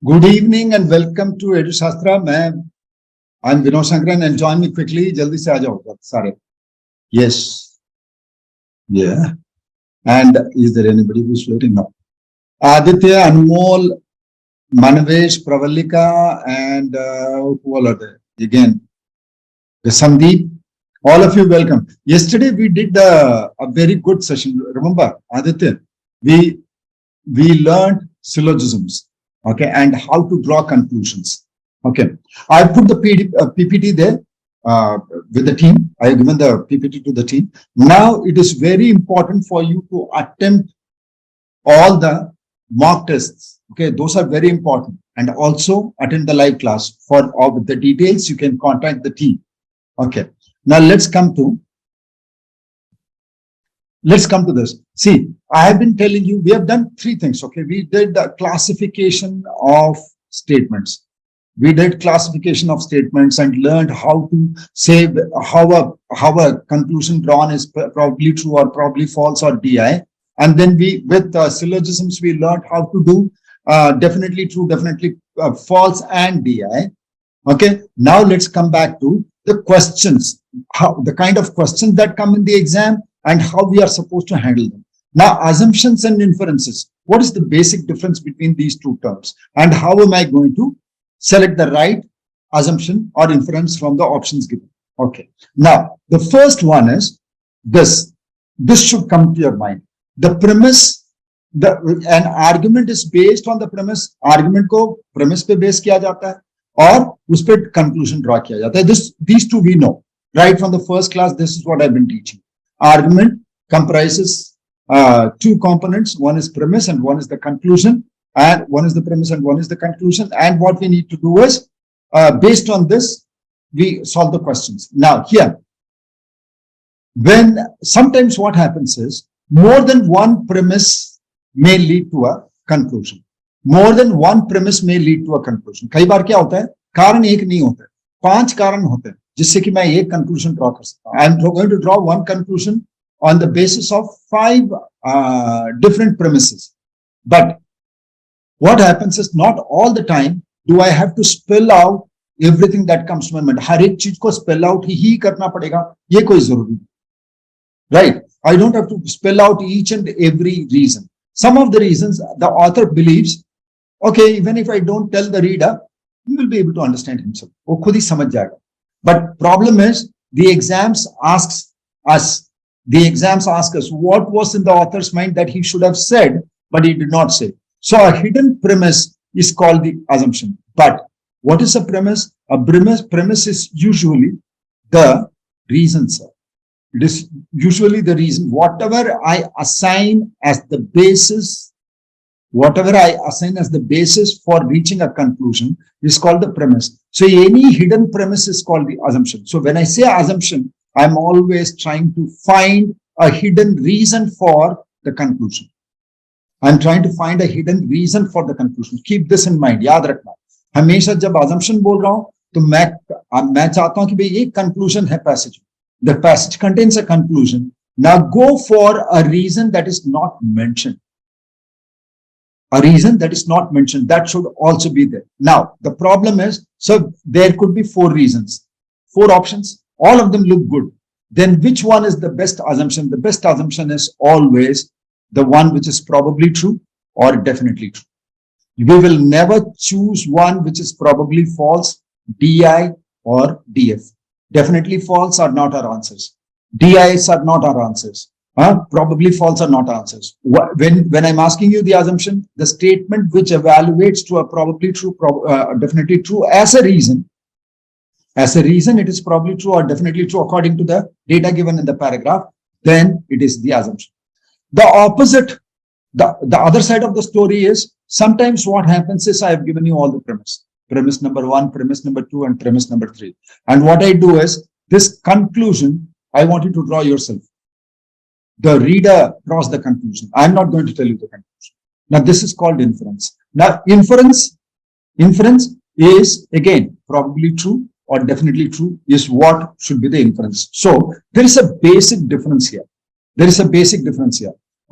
Good evening and welcome to EduShastra. I'm Vinod Shankran and join me quickly. Jaldi se aa jao. Sorry. Yes. Yeah. And is there anybody who's waiting now? Aditya, Anmol, Manavesh, Pravalika, and who all are there? Again, the Sandeep. All of you welcome. Yesterday we did a very good session. Remember, Aditya, we learned syllogisms. Okay, and how to draw conclusions. Okay, I put the PPT there with the team. I have given the PPT to the team. Now it is very important for you to attempt all the mock tests. Okay, those are very important, and also attend the live class. For all the details, you can contact the team. Okay, now let's come to this. See, I have been telling you, we have done three things. Okay, we did the classification of statements. We did classification of statements and learned how to say how a conclusion drawn is probably true or probably false or DI. And then with syllogisms, we learned how to do definitely true, definitely false, and DI. Okay, now let's come back to the questions, the kind of questions that come in the exam, and how we are supposed to handle them. Now, assumptions and inferences. What is the basic difference between these two terms? And how am I going to select the right assumption or inference from the options given? Okay. Now, the first one is this. This should come to your mind. The premise, an argument is based on the premise. Argument ko premise pe base kiya jata hai, or us pe conclusion draw kiya jata hai. These two we know. Right from the first class, this is what I've been teaching. Argument comprises two components. One is premise and one is the conclusion, and one is the premise and one is the conclusion. And what we need to do is, based on this, we solve the questions. Now here, when sometimes what happens is, more than one premise may lead to a conclusion. More than one premise may lead to a conclusion. कई बार क्या होता है, कारण एक नहीं होता है, 5 कारण होते हैं जिससे कि मैं एक conclusion draw कर सकता हूं. I am going to draw one conclusion on the basis of 5 different premises. But what happens is, not all the time do I have to spell out everything that comes to my mind. हर एक चीज को spell out ही करना पड़ेगा, ये कोई जरूरी नहीं. Right? I don't have to spell out each and every reason. Some of the reasons the author believes, okay, even if I don't tell the reader, he will be able to understand himself. वो खुद ही समझ जाएगा. But problem is, the exams ask us what was in the author's mind that he should have said, but he did not say. So a hidden premise is called the assumption. But what is a premise? A premise is usually the reason, sir. It is usually the reason. Whatever I assign as the basis for reaching a conclusion is called the premise. So any hidden premise is called the assumption. So when I say assumption, I'm always trying to find a hidden reason for the conclusion. I'm trying to find a hidden reason for the conclusion. Keep this in mind. याद रखना. हमेशा जब assumption बोल रहा हूं, तो मैं चाहता हूं कि भाई ये conclusion है passage. The passage contains a conclusion. Now go for a reason that is not mentioned. A reason that is not mentioned, that should also be there. Now, the problem is, so there could be 4 reasons, 4 options, all of them look good. Then which one is the best assumption? The best assumption is always the one which is probably true or definitely true. We will never choose one which is probably false, DI or DF. Definitely false are not our answers. DIs are not our answers. Probably false are not answers. When I'm asking you the assumption, the statement which evaluates to a probably true, definitely true as a reason, it is probably true or definitely true according to the data given in the paragraph, then it is the assumption. The opposite, the other side of the story is, sometimes what happens is, I have given you all the premise. Premise number 1, premise number 2, and premise number 3. And what I do is, this conclusion, I want you to draw yourself. The reader draws the conclusion. I'm not going to tell you the conclusion. Now, this is called inference. Now, inference is, again, probably true or definitely true is what should be the inference. So, there is a basic difference here.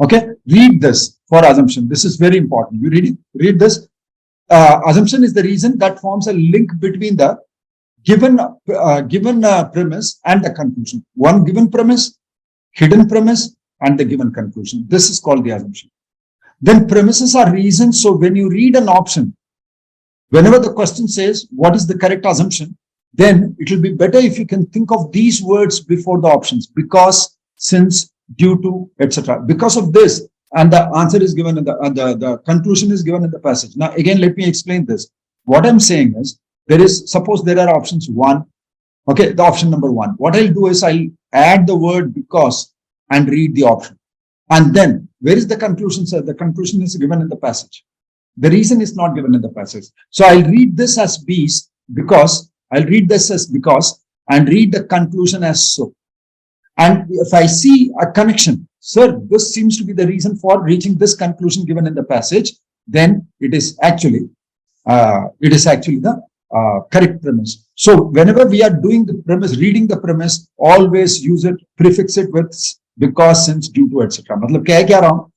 Okay, read this for assumption. This is very important. You read this. Assumption is the reason that forms a link between the given premise and the conclusion. One given premise, hidden premise, and the given conclusion. This is called the assumption. Then premises are reasons. So when you read an option, whenever the question says what is the correct assumption, then it will be better if you can think of these words before the options: because, since, due to, etc. Because of this, and the answer is given in the conclusion is given in the passage. Now again, let me explain this. What I'm saying is, suppose there are options 1. Okay, the option number 1. What I'll do is I'll add the word because and read the option. And then where is the conclusion, sir? The conclusion is given in the passage. The reason is not given in the passage. So I'll read this as B's because, I'll read this as because and read the conclusion as so. And if I see a connection, sir, this seems to be the reason for reaching this conclusion given in the passage, then it is actually the correct premise. So whenever we are doing the premise, reading the premise, always use it, prefix it with because, since, due to, etc. मतलब क्या रहा हूं?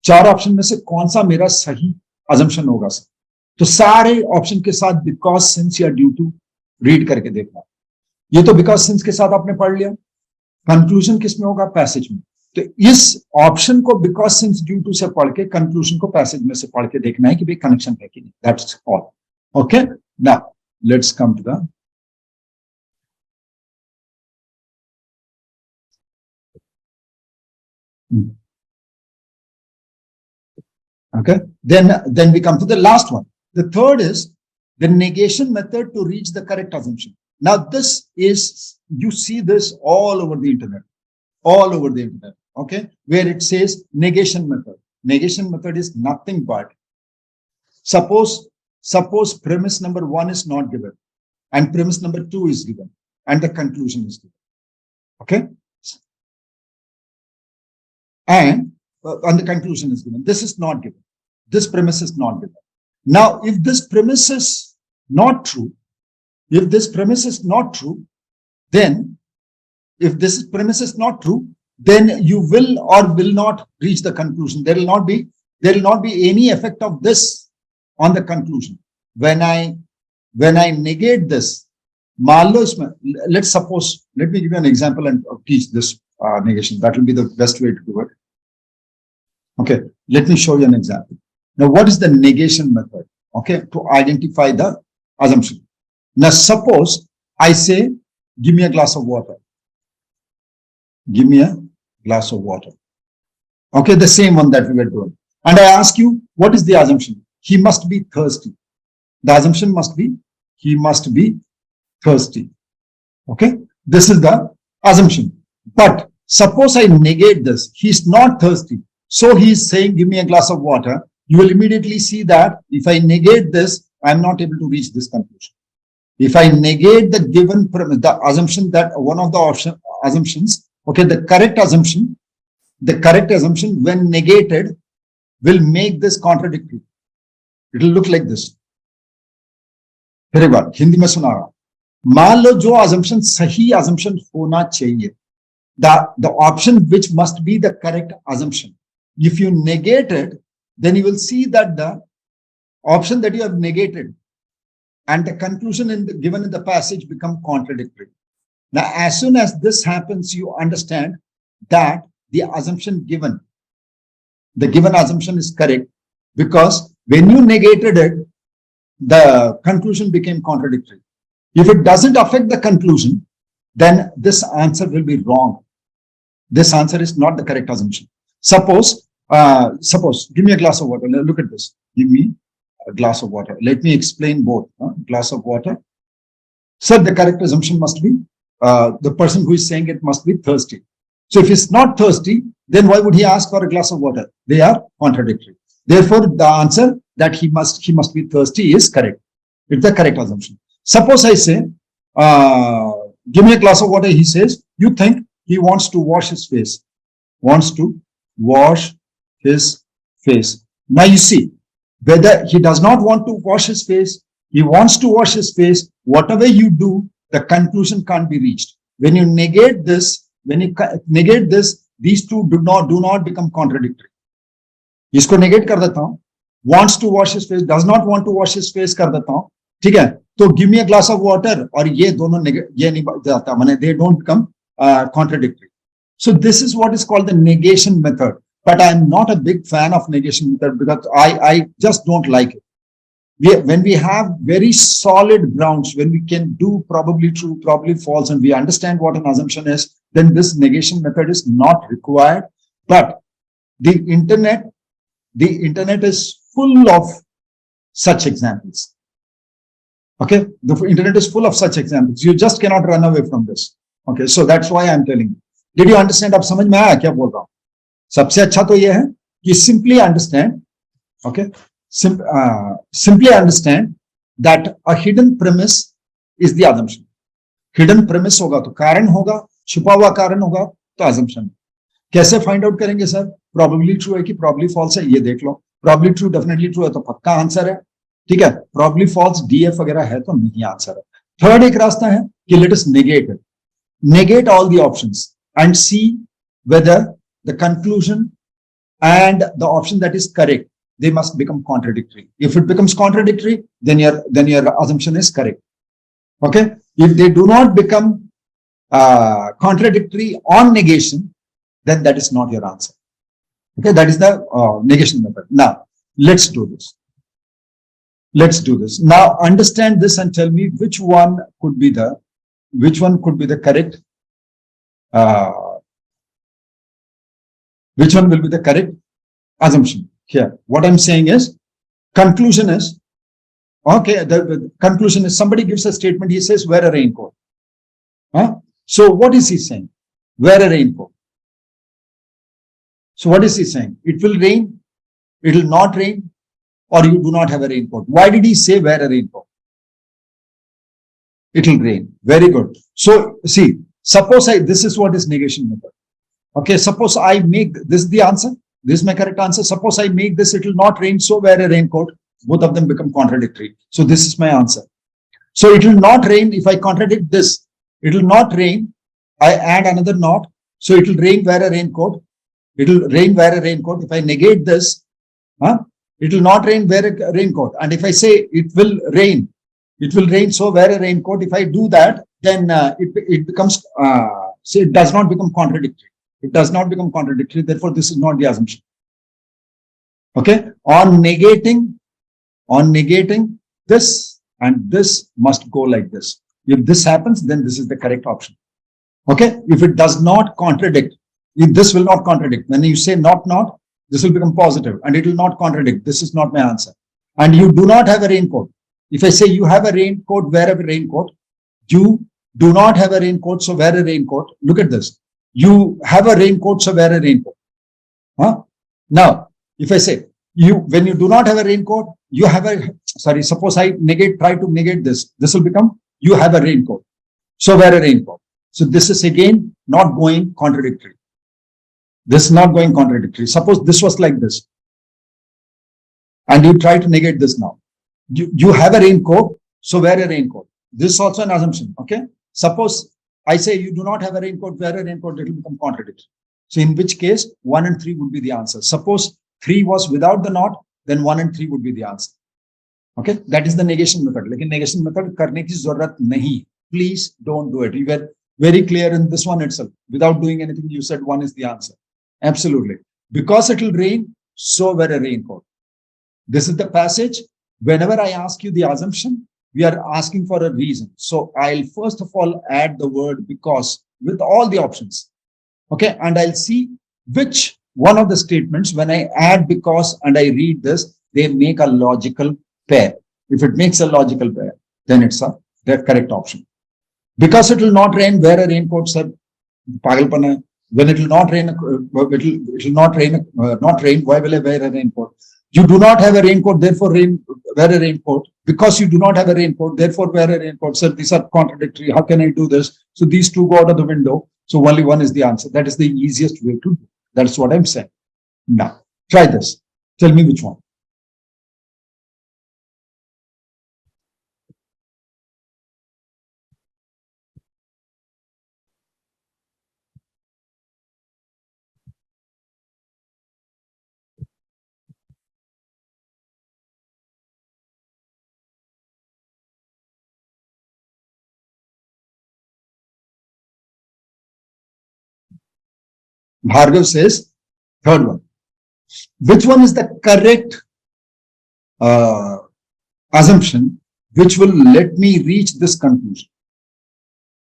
4 option में से कौन सा मेरा सही assumption होगा सर? तो सारे ऑप्शन के साथ because, since या due to रीड करके देखना. ये तो because, since के साथ आपने पढ़ लिया. कंक्लूजन किसमें होगा? पैसेज में. तो इस ऑप्शन को because, since, due to से पढ़ के कंक्लूजन को पैसेज में से पढ़ के देखना है कि भाई कनेक्शन है कि नहीं. That's all. Okay, now let's come to the okay, then we come to the last one. The third is the negation method to reach the correct assumption. Now this is, you see this all over the internet, okay, where it says negation method. Negation method is nothing but, suppose premise number 1 is not given and premise number 2 is given and the conclusion is given. Okay, and the conclusion is given. This is not given. This premise is not given. Now, if this premise is not true, then you will or will not reach the conclusion. There will not be any effect of this on the conclusion. When I negate this, let me give you an example and teach this negation. That will be the best way to do it. Okay, let me show you an example. Now, what is the negation method? Okay, to identify the assumption. Now, suppose I say, give me a glass of water. Give me a glass of water. Okay, the same one that we were doing. And I ask you, what is the assumption? He must be thirsty. The assumption must be, he must be thirsty. Okay, this is the assumption. But suppose I negate this. He's not thirsty. So he is saying, give me a glass of water. You will immediately see that if I negate this, I'm not able to reach this conclusion. If I negate the given premise, the assumption that one of the assumptions, okay, the correct assumption when negated will make this contradictory. It will look like this. Very well. Hindi mein suna raha. मान लो जो assumption सही assumption होना चाहिए, the option which must be the correct assumption. If you negate it, then you will see that the option that you have negated and the conclusion given in the passage become contradictory. Now, as soon as this happens, you understand that the given assumption is correct, because when you negated it, the conclusion became contradictory. If it doesn't affect the conclusion, then this answer will be wrong. This answer is not the correct assumption. Suppose, give me a glass of water. Look at this. Give me a glass of water. Let me explain both. Glass of water. So the correct assumption must be, the person who is saying it must be thirsty. So if he's not thirsty, then why would he ask for a glass of water? They are contradictory. Therefore, the answer that he must be thirsty is correct. It's the correct assumption. Suppose I say, give me a glass of water. He says, you think he wants to wash his face. Wants to wash his face. Now you see, whether he does not want to wash his face, he wants to wash his face, whatever you do, the conclusion can't be reached. When you negate this, these two do not become contradictory. इसको negate कर देता हूं, wants to wash his face, does not want to wash his face कर देता हूँ, ठीक है? तो give me a glass of water, और ये दोनों ये नहीं जाता, माने they don't become contradictory. So this is what is called the negation method. But I'm not a big fan of negation method because I just don't like it. When we have very solid grounds, when we can do probably true, probably false, and we understand what an assumption is, then this negation method is not required. But the internet is full of such examples. Okay, the internet is full of such examples. You just cannot run away from this. Okay, so that's why I'm telling you. Did you understand? आप समझ में आया क्या बोल रहा हूँ? सबसे अच्छा तो ये है कि simply understand, okay, simply understand that a hidden premise is the assumption. Hidden premise होगा तो कारण होगा, छुपा हुआ कारण होगा तो assumption. कैसे फाइंड आउट करेंगे सर? प्रॉबेबली ट्रू है कि प्रॉबेबली फॉल्स है, ये देख लो. प्रॉबेबली ट्रू डेफिनेटली ट्रू है तो पक्का आंसर है, ठीक है? प्रॉबेबली फॉल्स डीएफ वगैरह है तो नहीं आंसर है. थर्ड एक रास्ता है कि let us negate it. Negate all the options and see whether the conclusion and the option that is correct, they must become contradictory. If it becomes contradictory, then your assumption is correct. Okay, if they do not become contradictory on negation, then that is not your answer. Okay, that is the negation method. Now let's do this. Now understand this and tell me which one could be the correct, which one will be the correct assumption here. What I'm saying is, conclusion is, okay, the conclusion is somebody gives a statement, he says, wear a raincoat. So what is he saying? Wear a raincoat. So what is he saying? It will rain, it will not rain, or you do not have a raincoat. Why did he say wear a raincoat? It will rain. Very good. So see, suppose this is what is negation method. Okay, suppose I make this the answer. This is my correct answer. Suppose I make this, it will not rain, so wear a raincoat. Both of them become contradictory. So this is my answer. So it will not rain if I contradict this. It will not rain. I add another not. So it will rain, wear a raincoat. It will rain, wear a raincoat. If I negate this, it will not rain, wear a raincoat. And if I say it will rain, so wear a raincoat. If I do that, then it becomes, so it does not become contradictory. It does not become contradictory. Therefore, this is not the assumption. Okay. On negating this and this must go like this. If this happens, then this is the correct option. Okay. If it does not contradict, if this will not contradict, when you say not, this will become positive and it will not contradict. This is not my answer. And you do not have a raincoat. If I say you have a raincoat, wear a raincoat. You do not have a raincoat, so wear a raincoat. Look at this. You have a raincoat, so wear a raincoat. Now, if I say when you do not have a raincoat, you have suppose I try to negate this. This will become you have a raincoat, so wear a raincoat. So this is again not going contradictory. This is not going contradictory. Suppose this was like this, and you try to negate this now. You have a raincoat, so wear a raincoat. This is also an assumption. Okay. Suppose I say you do not have a raincoat, wear a raincoat, it will become contradictory. So in which case 1 and 3 would be the answer. Suppose 3 was without the not, then 1 and 3 would be the answer. Okay. That is the negation method. Like in negation method, karne ki zarurat nahi. Please don't do it. You were very clear in this one itself. Without doing anything, you said 1 is the answer. Absolutely. Because it will rain, so wear a raincoat. This is the passage. Whenever I ask you the assumption, we are asking for a reason. So I'll first of all add the word because with all the options. Okay. And I'll see which one of the statements, when I add because and I read this, they make a logical pair. If it makes a logical pair, then it's the correct option. Because it will not rain, wear a raincoat, sir. Pagalpana. When it will not rain, it will not rain. Why will I wear a raincoat? You do not have a raincoat, therefore wear a raincoat. Because you do not have a raincoat, therefore wear a raincoat. Sir, these are contradictory. How can I do this? So these two go out of the window. So only one is the answer. That is the easiest way to do. That's what I'm saying. Now, try this. Tell me which one. Bhargav says third one. Which one is the correct assumption which will let me reach this conclusion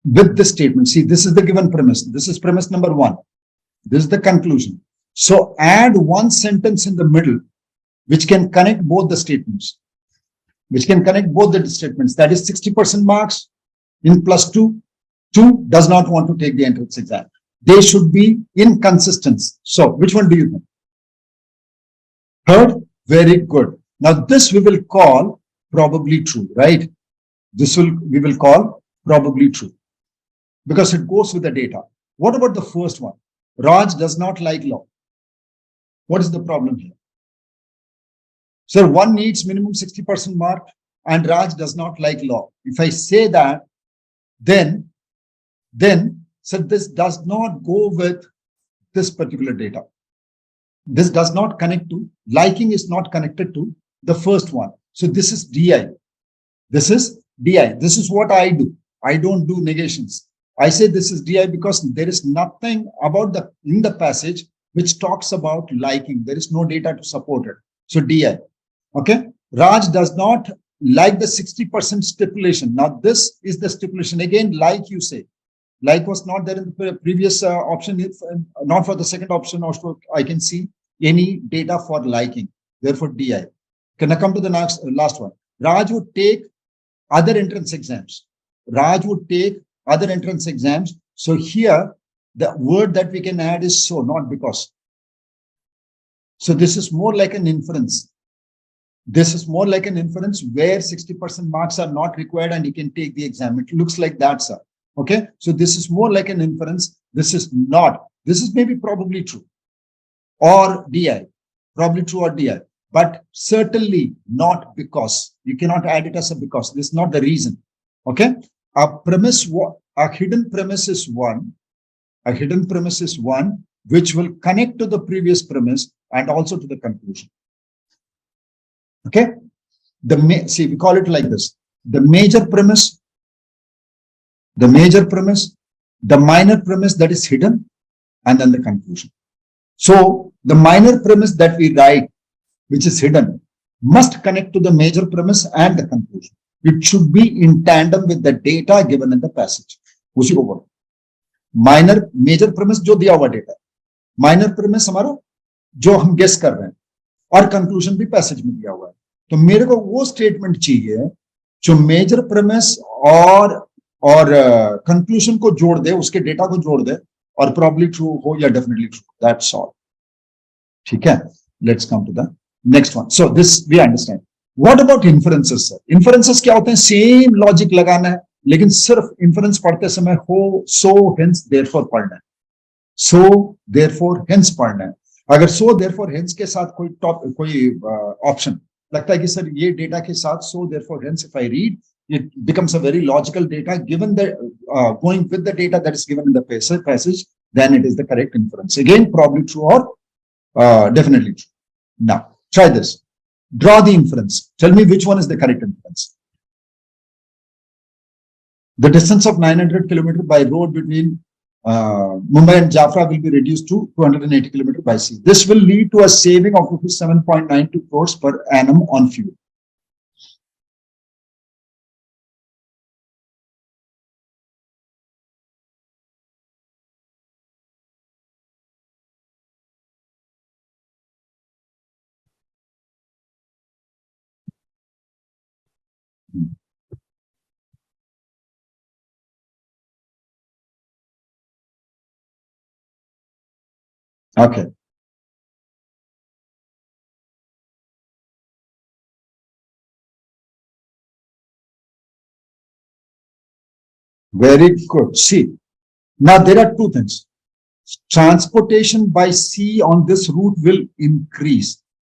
with this statement? See, this is the given premise. This is premise number one. This is the conclusion. So add one sentence in the middle which can connect both the statements. Which can connect both the statements. That is 60% marks in +2. 2 does not want to take the entrance exam. They should be inconsistent. So which one do you think? Third, very good. Now this we will call probably true, right? We will call probably true because it goes with the data. What about the first one? Raj does not like law. What is the problem here? So one needs minimum 60% mark and Raj does not like law. If I say that, then so this does not go with this particular data. This does not connect to, liking is not connected to the first one. So this is DI. This is DI. This is what I do. I don't do negations. I say this is DI because there is nothing about in the passage which talks about liking. There is no data to support it. So DI. Okay. Raj does not like the 60% stipulation. Now this is the stipulation. Again, like you say. Like was not there in the previous option. If not for the second option, also I can see any data for liking. Therefore, DI. Can I come to the last one? Raj would take other entrance exams. Raj would take other entrance exams. So here, the word that we can add is so, not because. So this is more like an inference. This is more like an inference where 60% marks are not required and you can take the exam. It looks like that, sir. Okay, so this is more like an inference. This is not. This is maybe probably true or DI, probably true or DI, but certainly not because. You cannot add it as a because. This is not the reason. Okay, a hidden premise is one. A hidden premise is one which will connect to the previous premise and also to the conclusion. Okay, see, we call it like this: the major premise. The major premise, the minor premise that is hidden, and then the conclusion. So the minor premise that we write, which is hidden, must connect to the major premise and the conclusion. It should be in tandem with the data given in the passage. उसी को बोलो. Major premise जो दिया हुआ data, minor premise हमारा जो हम guess कर रहे हैं, और conclusion भी passage में दिया हुआ है. तो मेरे को वो statement चाहिए जो major premise और कंक्लूजन को जोड़ दे, उसके डेटा को जोड़ दे और प्रॉब्ली ट्रू हो या डेफिनेटली ट्रू. That's all. ठीक है, let's come to the next one. So this we understand. What about inferences sir? Inferences क्या होते हैं? सेम लॉजिक लगाना है, लेकिन सिर्फ इन्फरेंस पढ़ते समय हो, सो, हेंस, देयरफॉर पढ़ना है. सो, देयरफॉर, हेंस पढ़ना है. अगर सो, देयरफॉर, हेंस के साथ कोई ऑप्शन लगता है कि सर ये डेटा के साथ so, therefore, hence if I read, it becomes a very logical data given the going with the data that is given in the passage, then it is the correct inference. Again, probably true or definitely true. Now, try this. Draw the inference. Tell me which one is the correct inference. The distance of 900 kilometers by road between Mumbai and Jafra will be reduced to 280 kilometers by sea. This will lead to a saving of 7.92 crores per annum on fuel. Okay. Very good. See, now there are two things. Transportation by sea on this route will increase.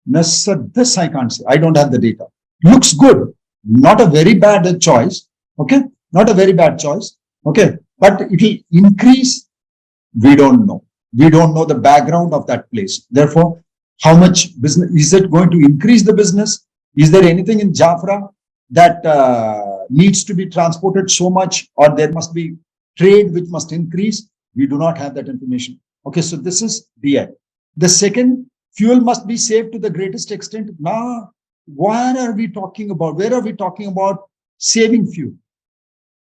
Now, sir, this I can't say. I don't have the data. Looks good. Not a very bad choice. Okay. Not a very bad choice. Okay. But it will increase. We don't know. We don't know the background of that place. Therefore, how much business is it going to increase the business? Is there anything in Jafra that needs to be transported so much, or there must be trade which must increase? We do not have that information. Okay, so this is DI. The second, fuel must be saved to the greatest extent. Now, what are we talking about? Where are we talking about saving fuel?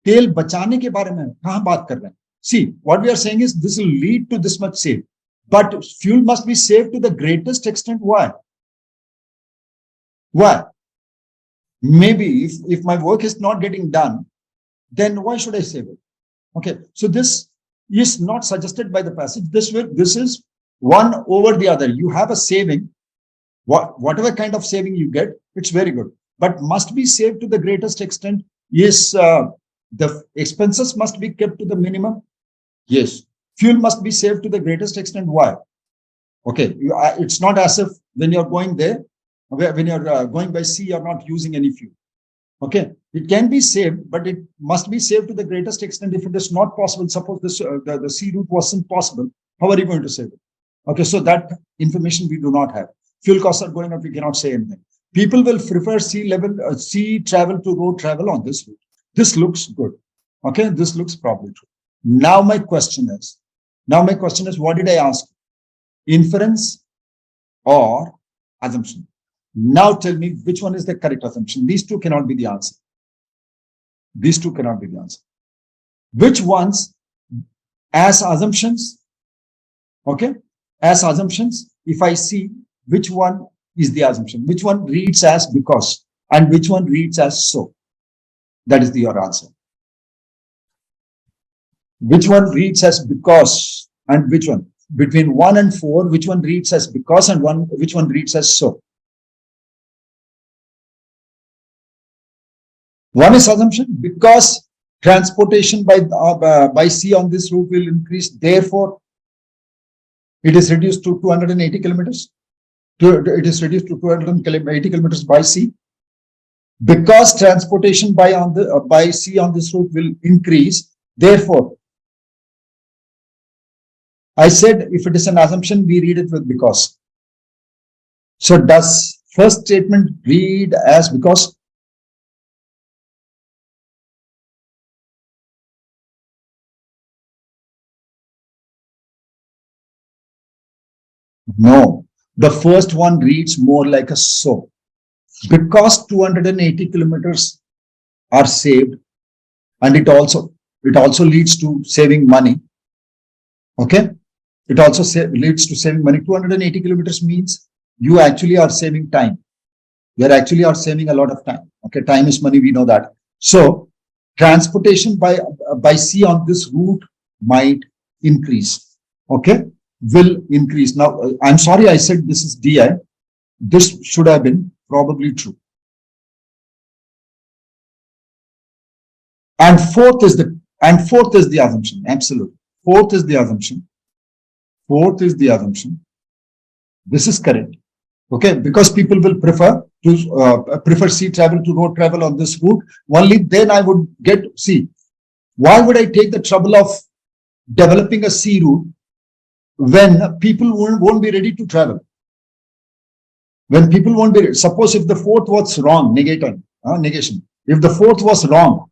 तेल बचाने के बारे में कहां बात कर रहे हैं? See, what we are saying is this will lead to this much save, but fuel must be saved to the greatest extent. Why? Why? Maybe if my work is not getting done, then why should I save it? Okay, so this is not suggested by the passage. This is one over the other. You have a saving, whatever kind of saving you get, it's very good, but must be saved to the greatest extent. Yes, the expenses must be kept to the minimum. Yes, fuel must be saved to the greatest extent. Why? Okay, it's not as if when you're going there, when you're going by sea, you're not using any fuel. Okay, it can be saved, but it must be saved to the greatest extent. If it is not possible, suppose this the sea route wasn't possible, how are you going to save it? Okay, so that information we do not have. Fuel costs are going up, we cannot say anything. People will prefer sea travel to road travel on this route. This looks good. Okay, this looks probably true. Now my question is, what did I ask? Inference or assumption? Now tell me which one is the correct assumption. These two cannot be the answer. These two cannot be the answer. Which ones as assumptions? Okay, as assumptions, if I see which one is the assumption, which one reads as because and which one reads as so, that is your answer. Which one reads as because and which one? Between 1 and 4, which one reads as because and which one reads as so? One is assumption, because transportation by sea on this route will increase, therefore it is reduced to 280 kilometers. It is reduced to 280 kilometers by sea. Because transportation by sea on this route will increase, therefore, I said if it is an assumption, we read it with because. So does first statement read as because? No, the first one reads more like a so. Because 280 kilometers are saved, and it also leads to saving money. Okay, it also leads to saving money. 280 kilometers means you actually are saving time. You actually are saving a lot of time. Okay, time is money, we know that. So transportation by sea on this route might increase. Okay, will increase. Now, I'm sorry I said this is DI. This should have been probably true. And fourth is the assumption. Absolutely. Fourth is the assumption. This is correct. Okay, because people will prefer sea travel to road travel on this route. Only then I would see. Why would I take the trouble of developing a sea route when people won't be ready to travel? When people won't be, suppose if the fourth was wrong, negation. If the fourth was wrong,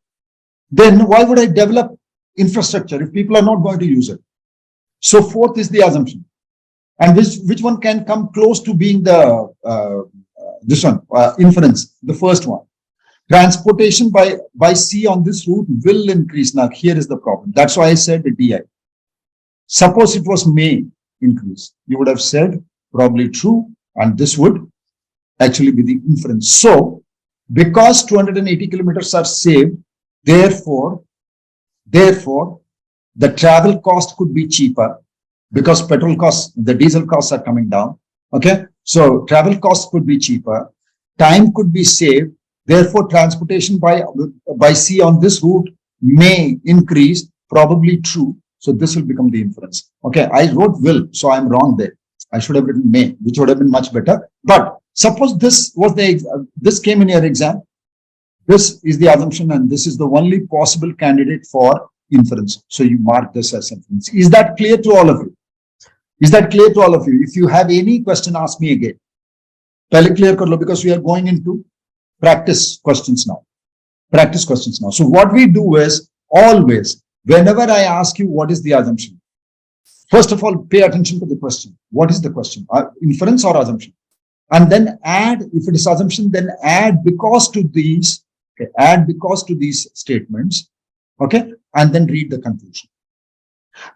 then why would I develop infrastructure if people are not going to use it? So fourth is the assumption. And which one can come close to being the inference, the first one. Transportation by sea on this route will increase. Now here is the problem. That's why I said the DI. Suppose it was may increase. You would have said probably true, and this would actually be the inference. So because 280 kilometers are saved, therefore the travel cost could be cheaper because petrol costs, the diesel costs are coming down. Okay, so travel costs could be cheaper, time could be saved, therefore transportation by sea on this route may increase, probably true. So this will become the inference. Okay, I wrote will, so I'm wrong there. I should have written may, which would have been much better. But suppose this came in your exam. This is the assumption, and this is the only possible candidate for inference. So you mark this as inference. Is that clear to all of you? Is that clear to all of you? If you have any question, ask me again. Pehle clear kar lo, because we are going into practice questions now. So what we do is always, whenever I ask you what is the assumption, First of all, pay attention to the question. What is the question? Inference or assumption? And then add, if it is assumption, then add because to these, okay, add because to these statements, okay, and then read the conclusion.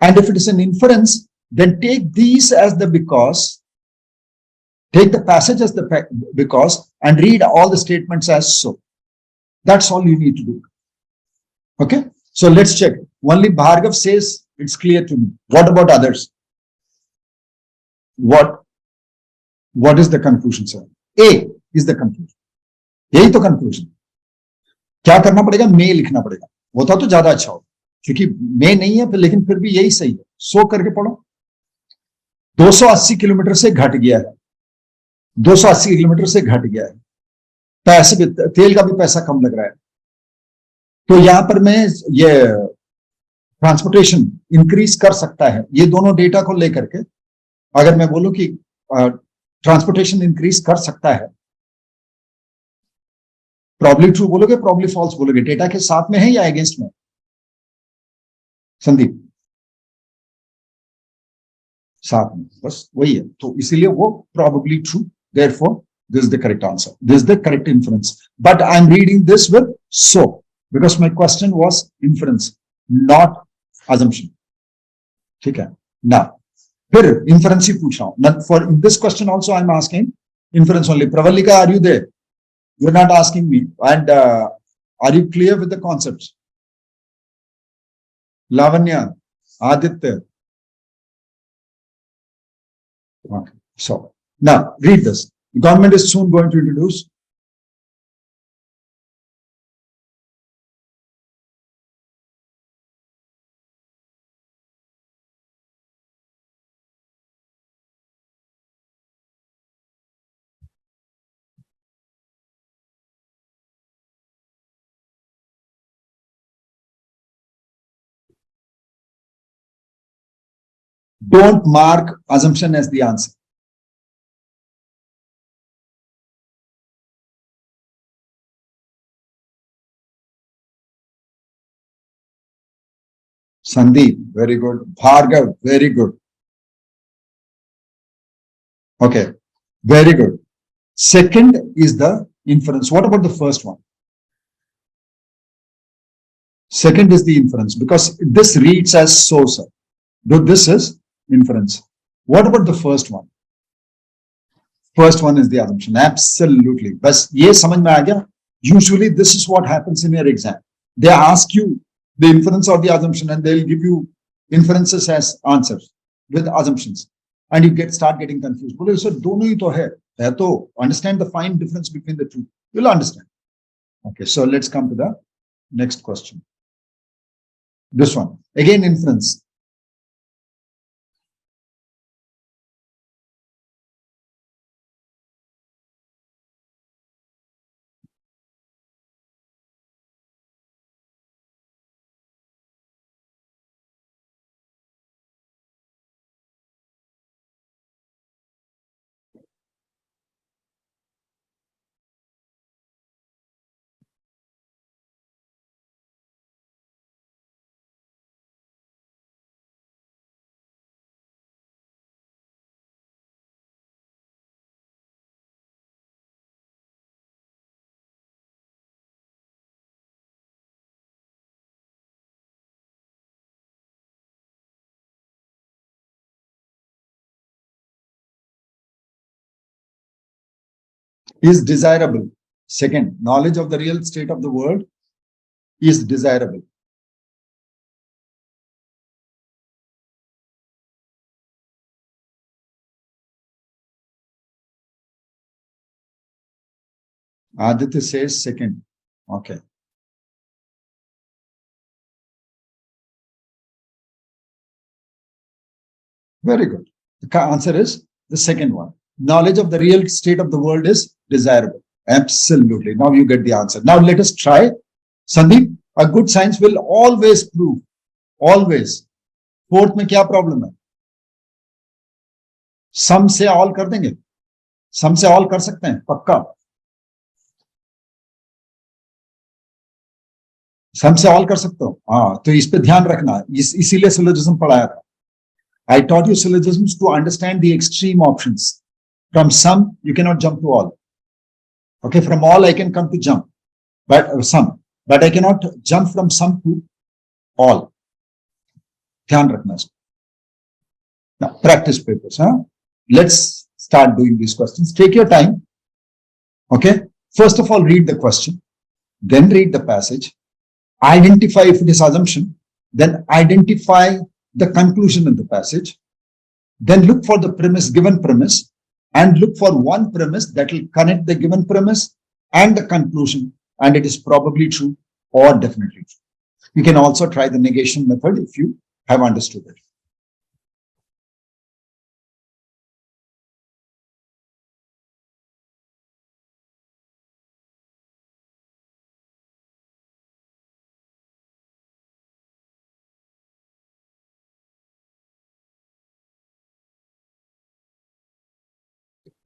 And if it is an inference, then take these as the because, take the passage as the because, and read all the statements as so. That's all you need to do. Okay, so let's check. Only Bhargav says it's clear to me. What about others? What is the conclusion, sir? A is the conclusion. यही तो conclusion. क्या करना पड़ेगा? मे लिखना पड़ेगा. होता तो ज्यादा अच्छा हो, क्योंकि मे नहीं है, लेकिन फिर भी यही सही है. सो करके पढ़ो. 280 किलोमीटर से घट गया है. 280 किलोमीटर से घट गया है. पैसे भी, तेल का भी पैसा कम लग रहा है. तो यहां पर मैं ये ट्रांसपोर्टेशन इंक्रीज कर सकता है. ये दोनों डेटा को लेकर के अगर मैं बोलूं कि ट्रांसपोर्टेशन इंक्रीज कर सकता है, प्रॉब्ली ट्रू बोलोगे, प्रॉब्ली फॉल्स बोलोगे? डेटा के साथ में है या अगेंस्ट में? संदीप, साथ में, बस वही है. तो इसीलिए वो probably true, therefore this is the correct answer. This is the correct inference. But I'm reading this with so, because my question was inference, not assumption. ठीक है. Now, फिर inference ही पूछ रहा हूं. For in this question also I'm asking inference only. Pravalika, are you there? You're not asking me. And are you clear with the concepts? Lavanya, Aditya. Okay. So now read this. The government is soon going to introduce don't mark assumption as the answer. Sandeep, very good. Bhargav, very good. Okay, very good. Second is the inference. What about the first one? Second is the inference, because this reads as so, sir. Though this is inference. What about the first one? First one is the assumption. Absolutely. But ye samajh mein aa gaya? Usually this is what happens in your exam. They ask you the inference or the assumption, and they'll give you inferences as answers with assumptions, and you start getting confused. Bole, sir, dono hi to hai to understand the fine difference between the two. You'll understand. Okay, so let's come to the next question. This one again, inference. Is desirable. Second, knowledge of the real state of the world is desirable. Aditya says second. Okay. Very good. The answer is the second one. Knowledge of the real state of the world is desirable. Absolutely. Now you get the answer. Now let us try. Sandeep, a good science will always prove. Always. Fourth में क्या problem है? Sum से all कर देंगे? Sum से all कर सकते हैं? पक्का? Sum से all कर सकते हो? हाँ, तो इस पे ध्यान रखना. इसीलिए सिलोजिज्म पढ़ाया था. I taught you syllogisms to understand the extreme options. From some, you cannot jump to all. Okay, from all I can come to jump, but some, but I cannot jump from some to all. ध्यान रखना इसको. Now, practice papers. Let's start doing these questions. Take your time. Okay. First of all, read the question, then read the passage, identify if it is assumption, then identify the conclusion in the passage, then look for the premise, given premise, and look for one premise that will connect the given premise and the conclusion, and it is probably true or definitely true. You can also try the negation method if you have understood it.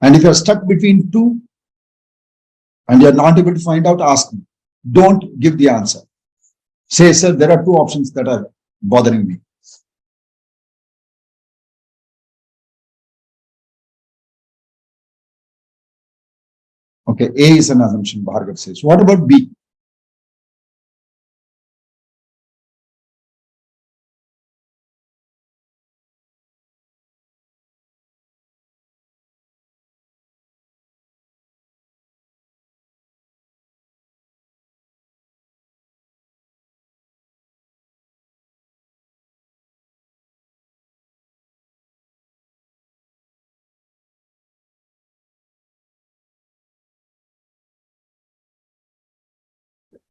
And if you're stuck between two and you're not able to find out, ask me. Don't give the answer. Say, sir, there are two options that are bothering me. Okay, A is an assumption, Bhargav says. What about B?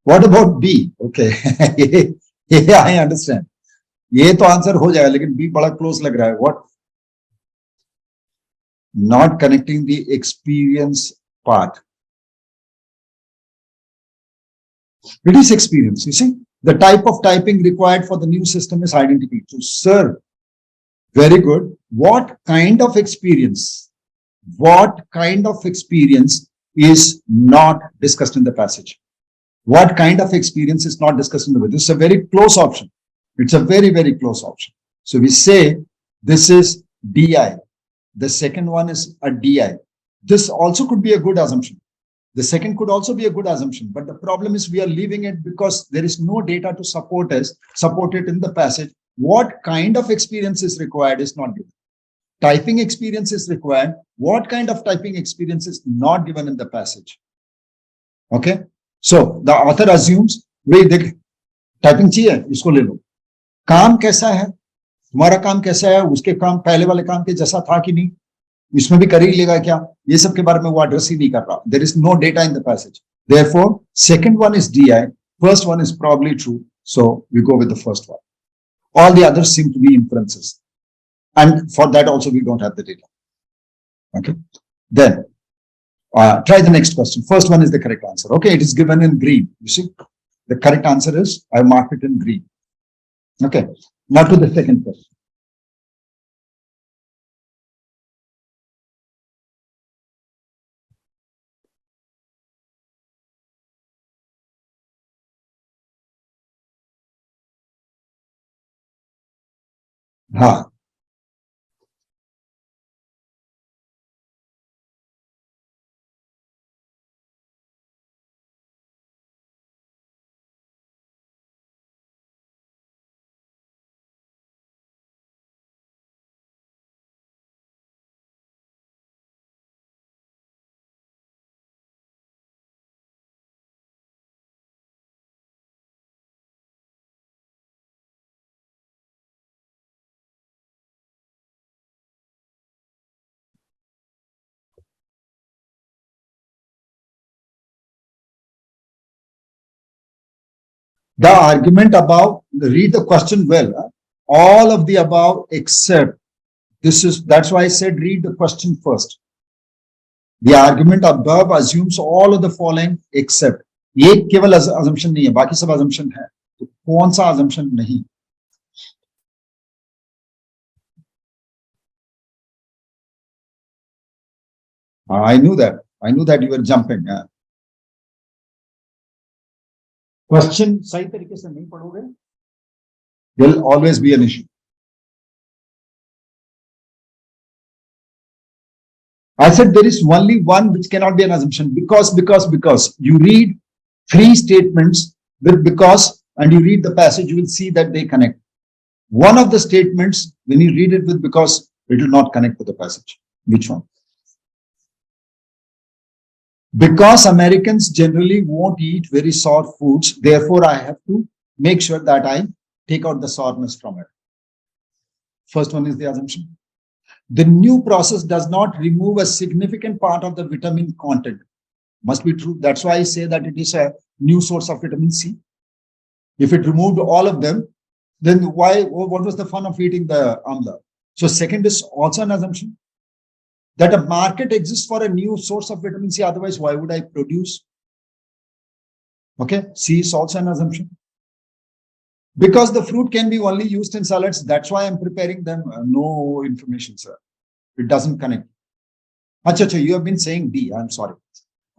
What about B? Okay, yeah, I understand. ये तो answer हो जाएगा, लेकिन B बड़ा close लग रहा है. What? Not connecting the experience part. It is experience. You see, the type of typing required for the new system is identity. So, sir, very good. What kind of experience? What kind of experience is not discussed in the passage? What kind of experience is not discussed in the passage? This is a very close option. It's a very, very close option. So we say this is DI. The second one is a DI. This also could be a good assumption. The second could also be a good assumption, but the problem is we are leaving it because there is no data to support it in the passage. What kind of experience is required is not given. Typing experience is required. What kind of typing experience is not given in the passage? Okay. So the author assumes, wait, typing चाहिए, इसको ले लो. काम कैसा है? तुम्हारा काम कैसा है? उसके काम पहले वाले काम के जैसा था कि नहीं? इसमें भी कर ही लेगा क्या? ये सब के बारे में वो एड्रेस ही नहीं कर रहा. There is no data in the passage. Therefore, second one is DI. First one is probably true. So we go with the first one. All the others seem to be inferences. And for that also we don't have the data. Okay. Then try the next question. First one is the correct answer. Okay, it is given in green. You see, the correct answer is, I marked it in green. Okay, now to the second question. हाँ, the argument above, read the question well. All of the above except this is, that's why I said read the question first. The argument above assumes all of the following except. ये केवल assumption नहीं है, बाकी सब assumption है. तो कौन सा assumption नहीं? I knew that. I knew that you were jumping. Question सही तरीके से नहीं पढ़ोगे, will always be an issue. I said there is only one which cannot be an assumption, because you read three statements with because and you read the passage, you will see that they connect. One of the statements, when you read it with because, it will not connect with the passage. Which one? Because Americans generally won't eat very sour foods, therefore I have to make sure that I take out the sourness from it. First one is the assumption. The new process does not remove a significant part of the vitamin content. Must be true. That's why I say that it is a new source of vitamin C. If it removed all of them, then what was the fun of eating the amla? So second is also an assumption that a market exists for a new source of vitamin C. Otherwise, why would I produce? Okay, C is also an assumption. Because the fruit can be only used in salads, that's why I'm preparing them. No information, sir. It doesn't connect. Acha, you have been saying D. I'm sorry.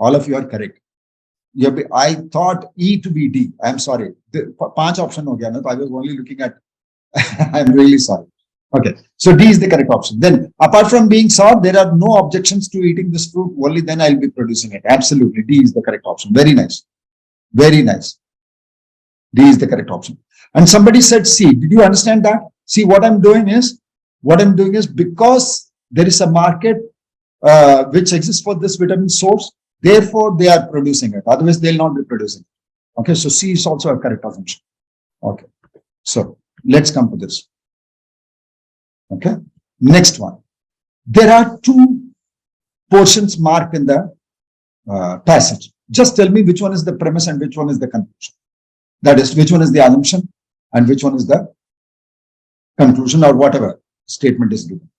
All of you are correct. I thought E to be D. I'm sorry. The 5 option ho gaya na, I was only looking at. I'm really sorry. Okay, so D is the correct option. Then, apart from being sour, there are no objections to eating this fruit. Only then I'll be producing it. Absolutely, D is the correct option. Very nice. Very nice. D is the correct option. And somebody said C. Did you understand that? See, what I'm doing is because there is a market which exists for this vitamin source, therefore they are producing it. Otherwise, they'll not be producing it. Okay, so C is also a correct assumption. Okay, so let's come to this. Okay, next one. There are 2 portions marked in the passage. Just tell me which one is the premise and which one is the conclusion. That is, which one is the assumption and which one is the conclusion, or whatever statement is given.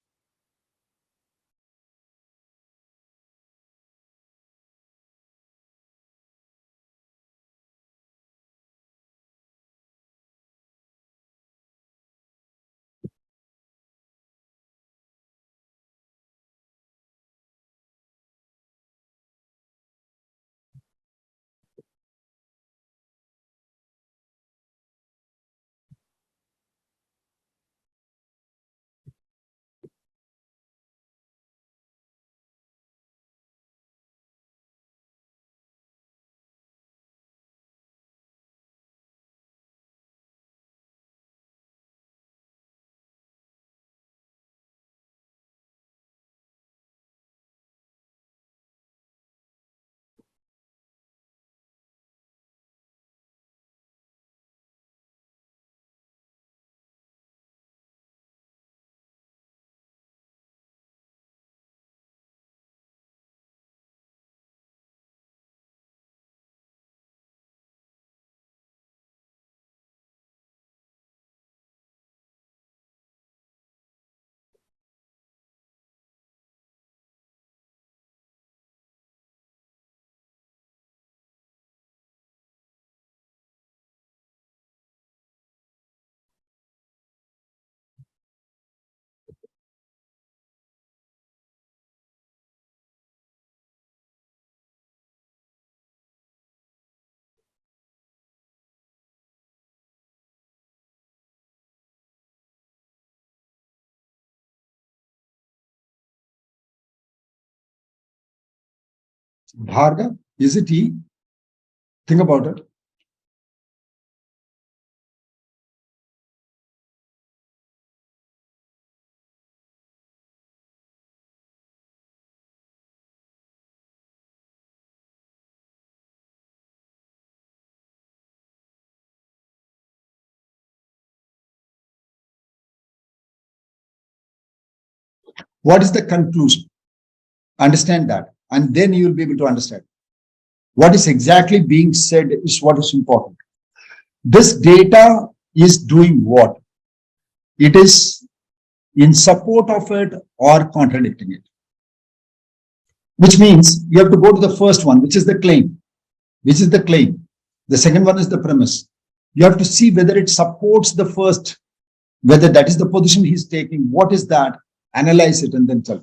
Bhargav, is it E? Think about it. What is the conclusion? Understand that, and then you will be able to understand what is exactly being said is what is important. This data is doing what? It is in support of it or contradicting it. Which means you have to go to the first one, which is the claim. Which is the claim. The second one is the premise. You have to see whether it supports the first, whether that is the position he's taking. What is that? Analyze it and then tell.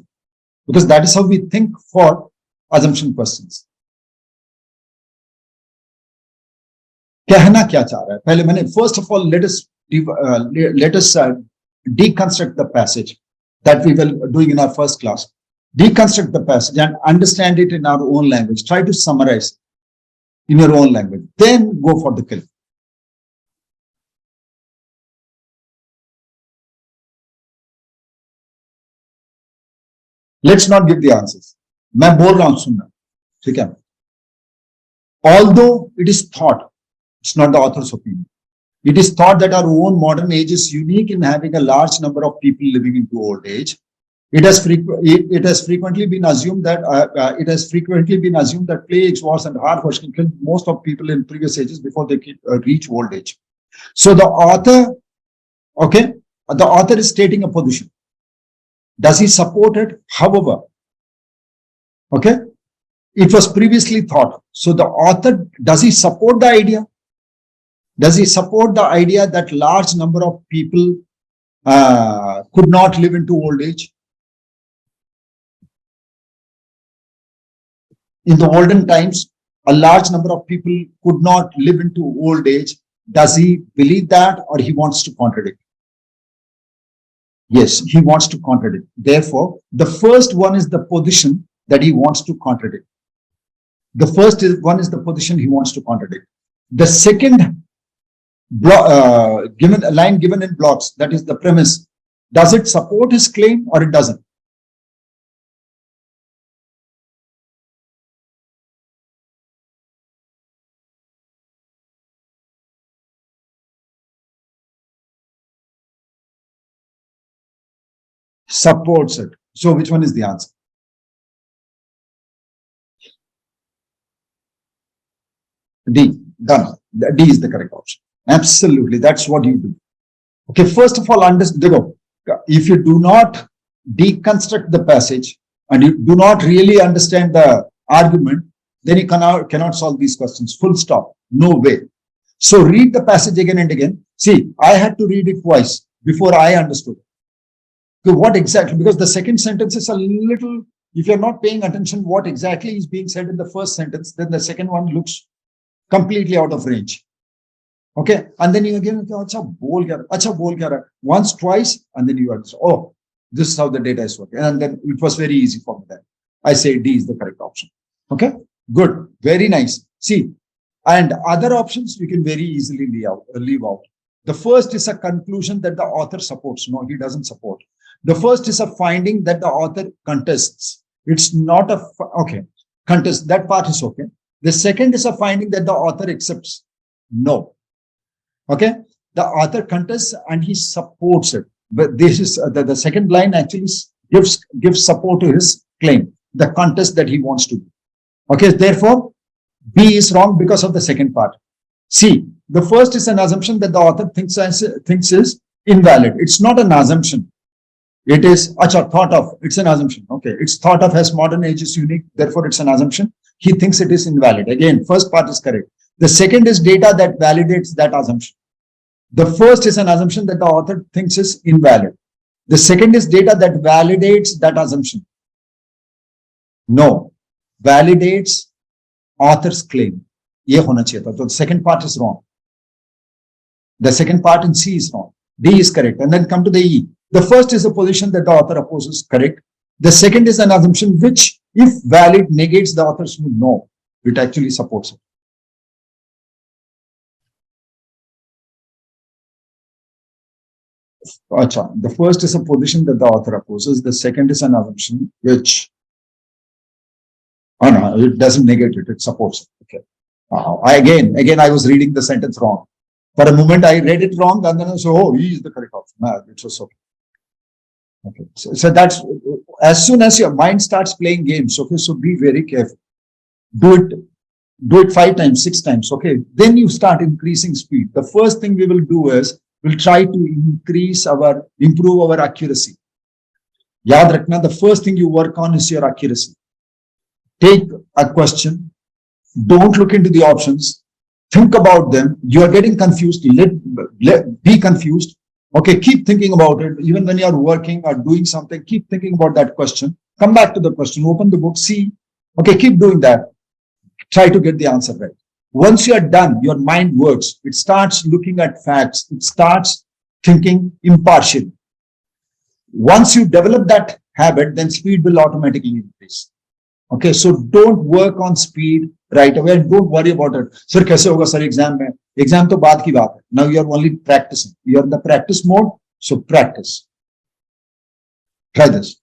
Because that is how we think for assumption questions. कहना क्या चाह रहा है? पहले मैंने first of all let us deconstruct the passage that we were doing in our first class. deconstruct the passage and understand it in our own language. Try to summarize it in your own language. Then go for the kill. Let's not give the answers. मैं बोल रहा हूं सुनना, ठीक है? Although it is thought, it's not the author's opinion. It is thought that our own modern age is unique in having a large number of people living into old age. It has frequently been assumed that plagues, wars, and hard work can kill most of people in previous ages before they reach old age. So the author, okay, the author is stating a position. Does he support it? However, okay, it was previously thought. So the author, does he support the idea? Does he support the idea that large number of people could not live into old age? In the olden times, a large number of people could not live into old age. Does he believe that, or he wants to contradict? Yes, he wants to contradict. Therefore, the first one is the position that he wants to contradict. The first one is the position he wants to contradict. The second line given in blocks, that is the premise, does it support his claim or it doesn't? Supports it. So which one is the answer? D. Done. D is the correct option. Absolutely. That's what you do. Okay. First of all, understand. If you do not deconstruct the passage and you do not really understand the argument, then you cannot solve these questions. Full stop. No way. So read the passage again and again. See, I had to read it twice before I understood. So what exactly? Because the second sentence is a little, if you're not paying attention what exactly is being said in the first sentence, then the second one looks completely out of range. Okay. And then you again, once, twice, and then you understand, oh, this is how the data is working. And then it was very easy for me then. I say D is the correct option. Okay. Good. Very nice. See, and other options you can very easily leave out. The first is a conclusion that the author supports. No, he doesn't support. The first is a finding that the author contests. It's not a, okay, contest, that part is okay. The second is a finding that the author accepts. No. Okay. The author contests and he supports it. But this is the second line actually gives support to his claim, the contest that he wants to do. Okay. Therefore, B is wrong because of the second part. C, the first is an assumption that the author thinks is invalid. It's not an assumption. It is thought of. It's an assumption. Okay. It's thought of as modern age is unique. Therefore, it's an assumption. He thinks it is invalid. Again, first part is correct. The second is data that validates that assumption. The first is an assumption that the author thinks is invalid. The second is data that validates that assumption. No. Validates author's claim. Ye hona chahiye tha. So the second part is wrong. The second part in C is wrong. D is correct. And then come to the E. The first is a position that the author opposes, correct. The second is an assumption which, if valid, negates the author's view. No, it actually supports it. The first is a position that the author opposes. The second is an assumption which, oh no, it doesn't negate it, it supports it. Okay. Again, I was reading the sentence wrong. For a moment, I read it wrong, and then I said, oh, he is the correct option. No, it was okay. Okay. So that's, as soon as your mind starts playing games, okay, so be very careful. Do it 5 times, 6 times, okay. Then you start increasing speed. The first thing we will do is, we'll try to improve our accuracy. Yaad rakhna, the first thing you work on is your accuracy. Take a question, don't look into the options, think about them. You are getting confused, be confused. Okay, keep thinking about it. Even when you are working or doing something, keep thinking about that question. Come back to the question, open the book, see. Okay, keep doing that. Try to get the answer right. Once you are done, your mind works. It starts looking at facts. It starts thinking impartially. Once you develop that habit, then speed will automatically increase. Okay, so don't work on speed right away and don't worry about it. Sir, kaise hoga sir exam mein? Exam to baad ki baat hai. Now you are only practicing. You are in the practice mode, so practice. Try this.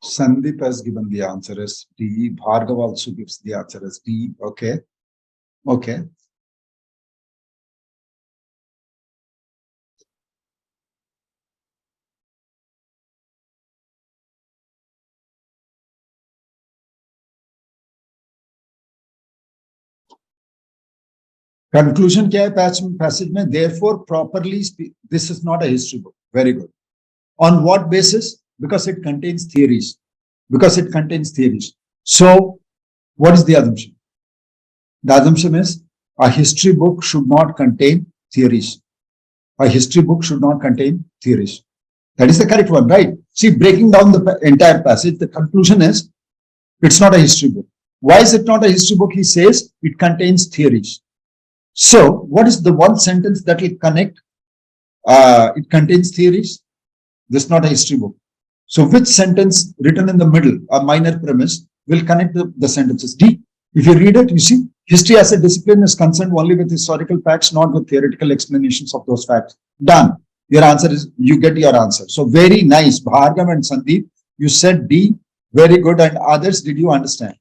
Sandeep has given the answer as D. Bhargav also gives the answer as D. Okay. Okay. Conclusion क्या है passage में? Therefore, properly speak. This is not a history book. Very good. On what basis? Because it contains theories. Because it contains theories. So, what is the assumption? The assumption is a history book should not contain theories. A history book should not contain theories. That is the correct one, right? See, breaking down the entire passage, the conclusion is it's not a history book. Why is it not a history book? He says it contains theories. So, what is the one sentence that will connect? It contains theories. This is not a history book. So, which sentence written in the middle, a minor premise, will connect the sentences? D. If you read it, you see, history as a discipline is concerned only with historical facts, not with theoretical explanations of those facts. Done. Your answer is, you get your answer. So, very nice. Bhargav and Sandeep, you said D. Very good. And others, did you understand?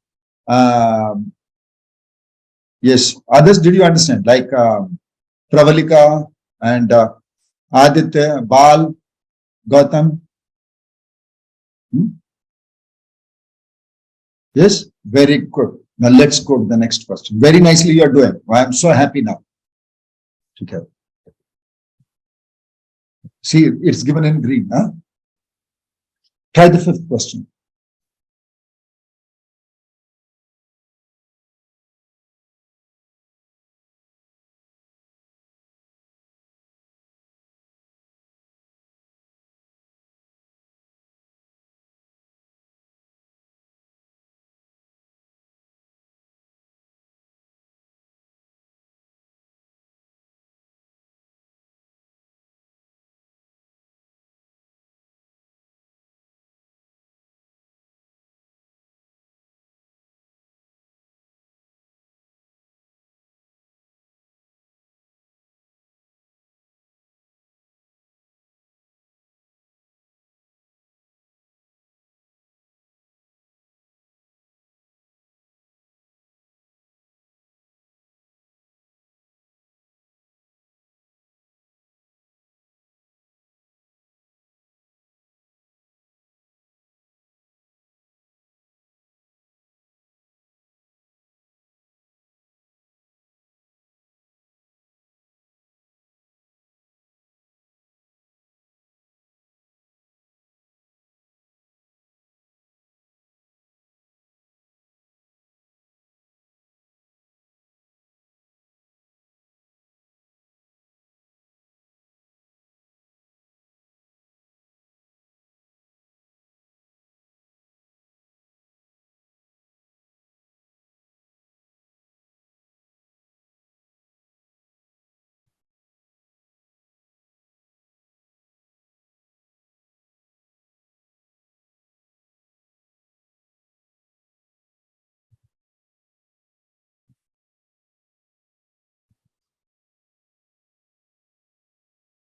Yes. Others, did you understand? Like Pravalika and Aditya, Bal, Gautam. Yes, very good. Now let's go to the next question. Very nicely you are doing. I am so happy now. Okay. See, it's given in green. Huh? Try the fifth question.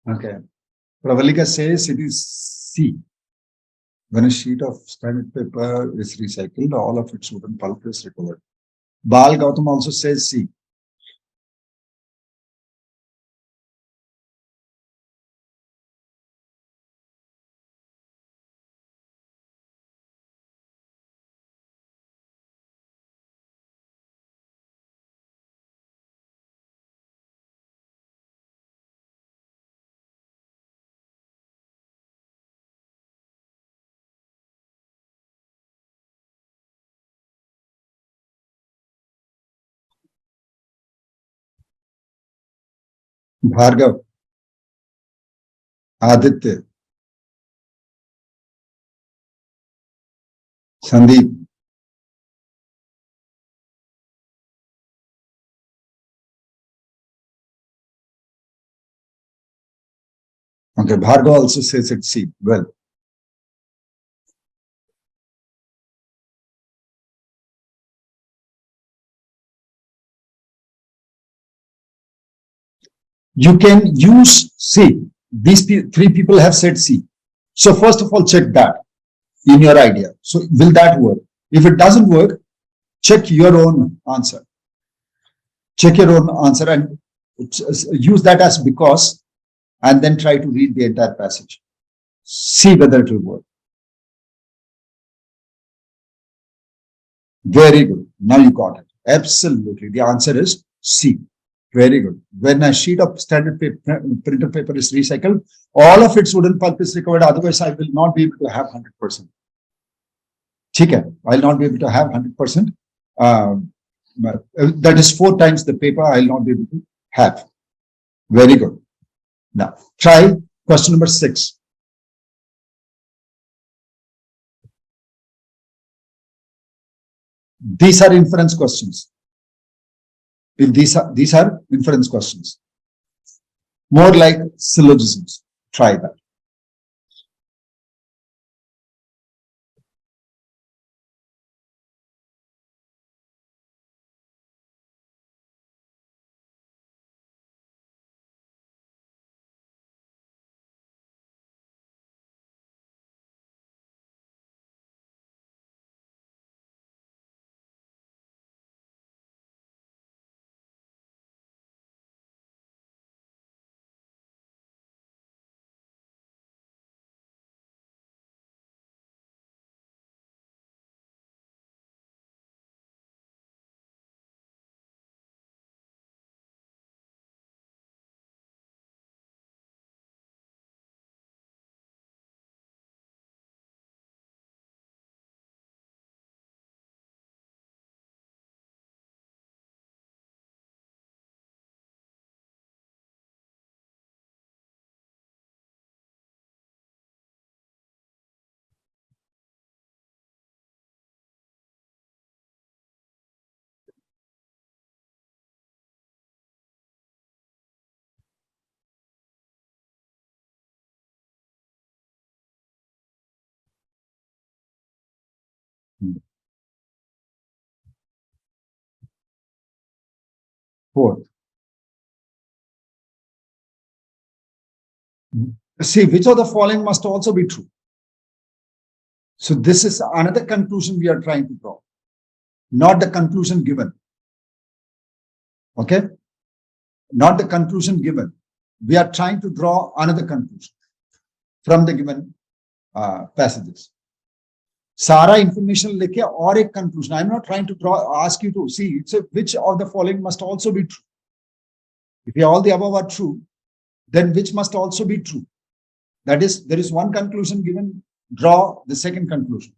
Okay. Pravalika says it is C. When a sheet of standard paper is recycled, all of its wooden pulp is recovered. Bal Gautam also says C. Bhargav, Aditya, Sandeep. Okay, Bhargav also says it's C. Well, you can use C. These three people have said C. So first of all, check that in your idea. So will that work? If it doesn't work, check your own answer. Check your own answer and use that as because, and then try to read the entire passage. See whether it will work. Very good. Now you got it. Absolutely. The answer is C. Very good. When a sheet of standard paper, printer paper is recycled, all of its wooden pulp is recovered. Otherwise, I will not be able to have 100%. Okay, I will not be able to have 100%. That is 4 times the paper I will not be able to have. Very good. Now, try question number 6. These are inference questions. If these are inference questions, more like syllogisms. Try that. Fourth. See, which of the following must also be true? So this is another conclusion we are trying to draw, not the conclusion given. Okay? Not the conclusion given. We are trying to draw another conclusion from the given passages. Sara information leke or a conclusion. I'm not trying to ask you to see it's which of the following must also be true. If all the above are true, then which must also be true. That is, there is one conclusion given, draw the second conclusion.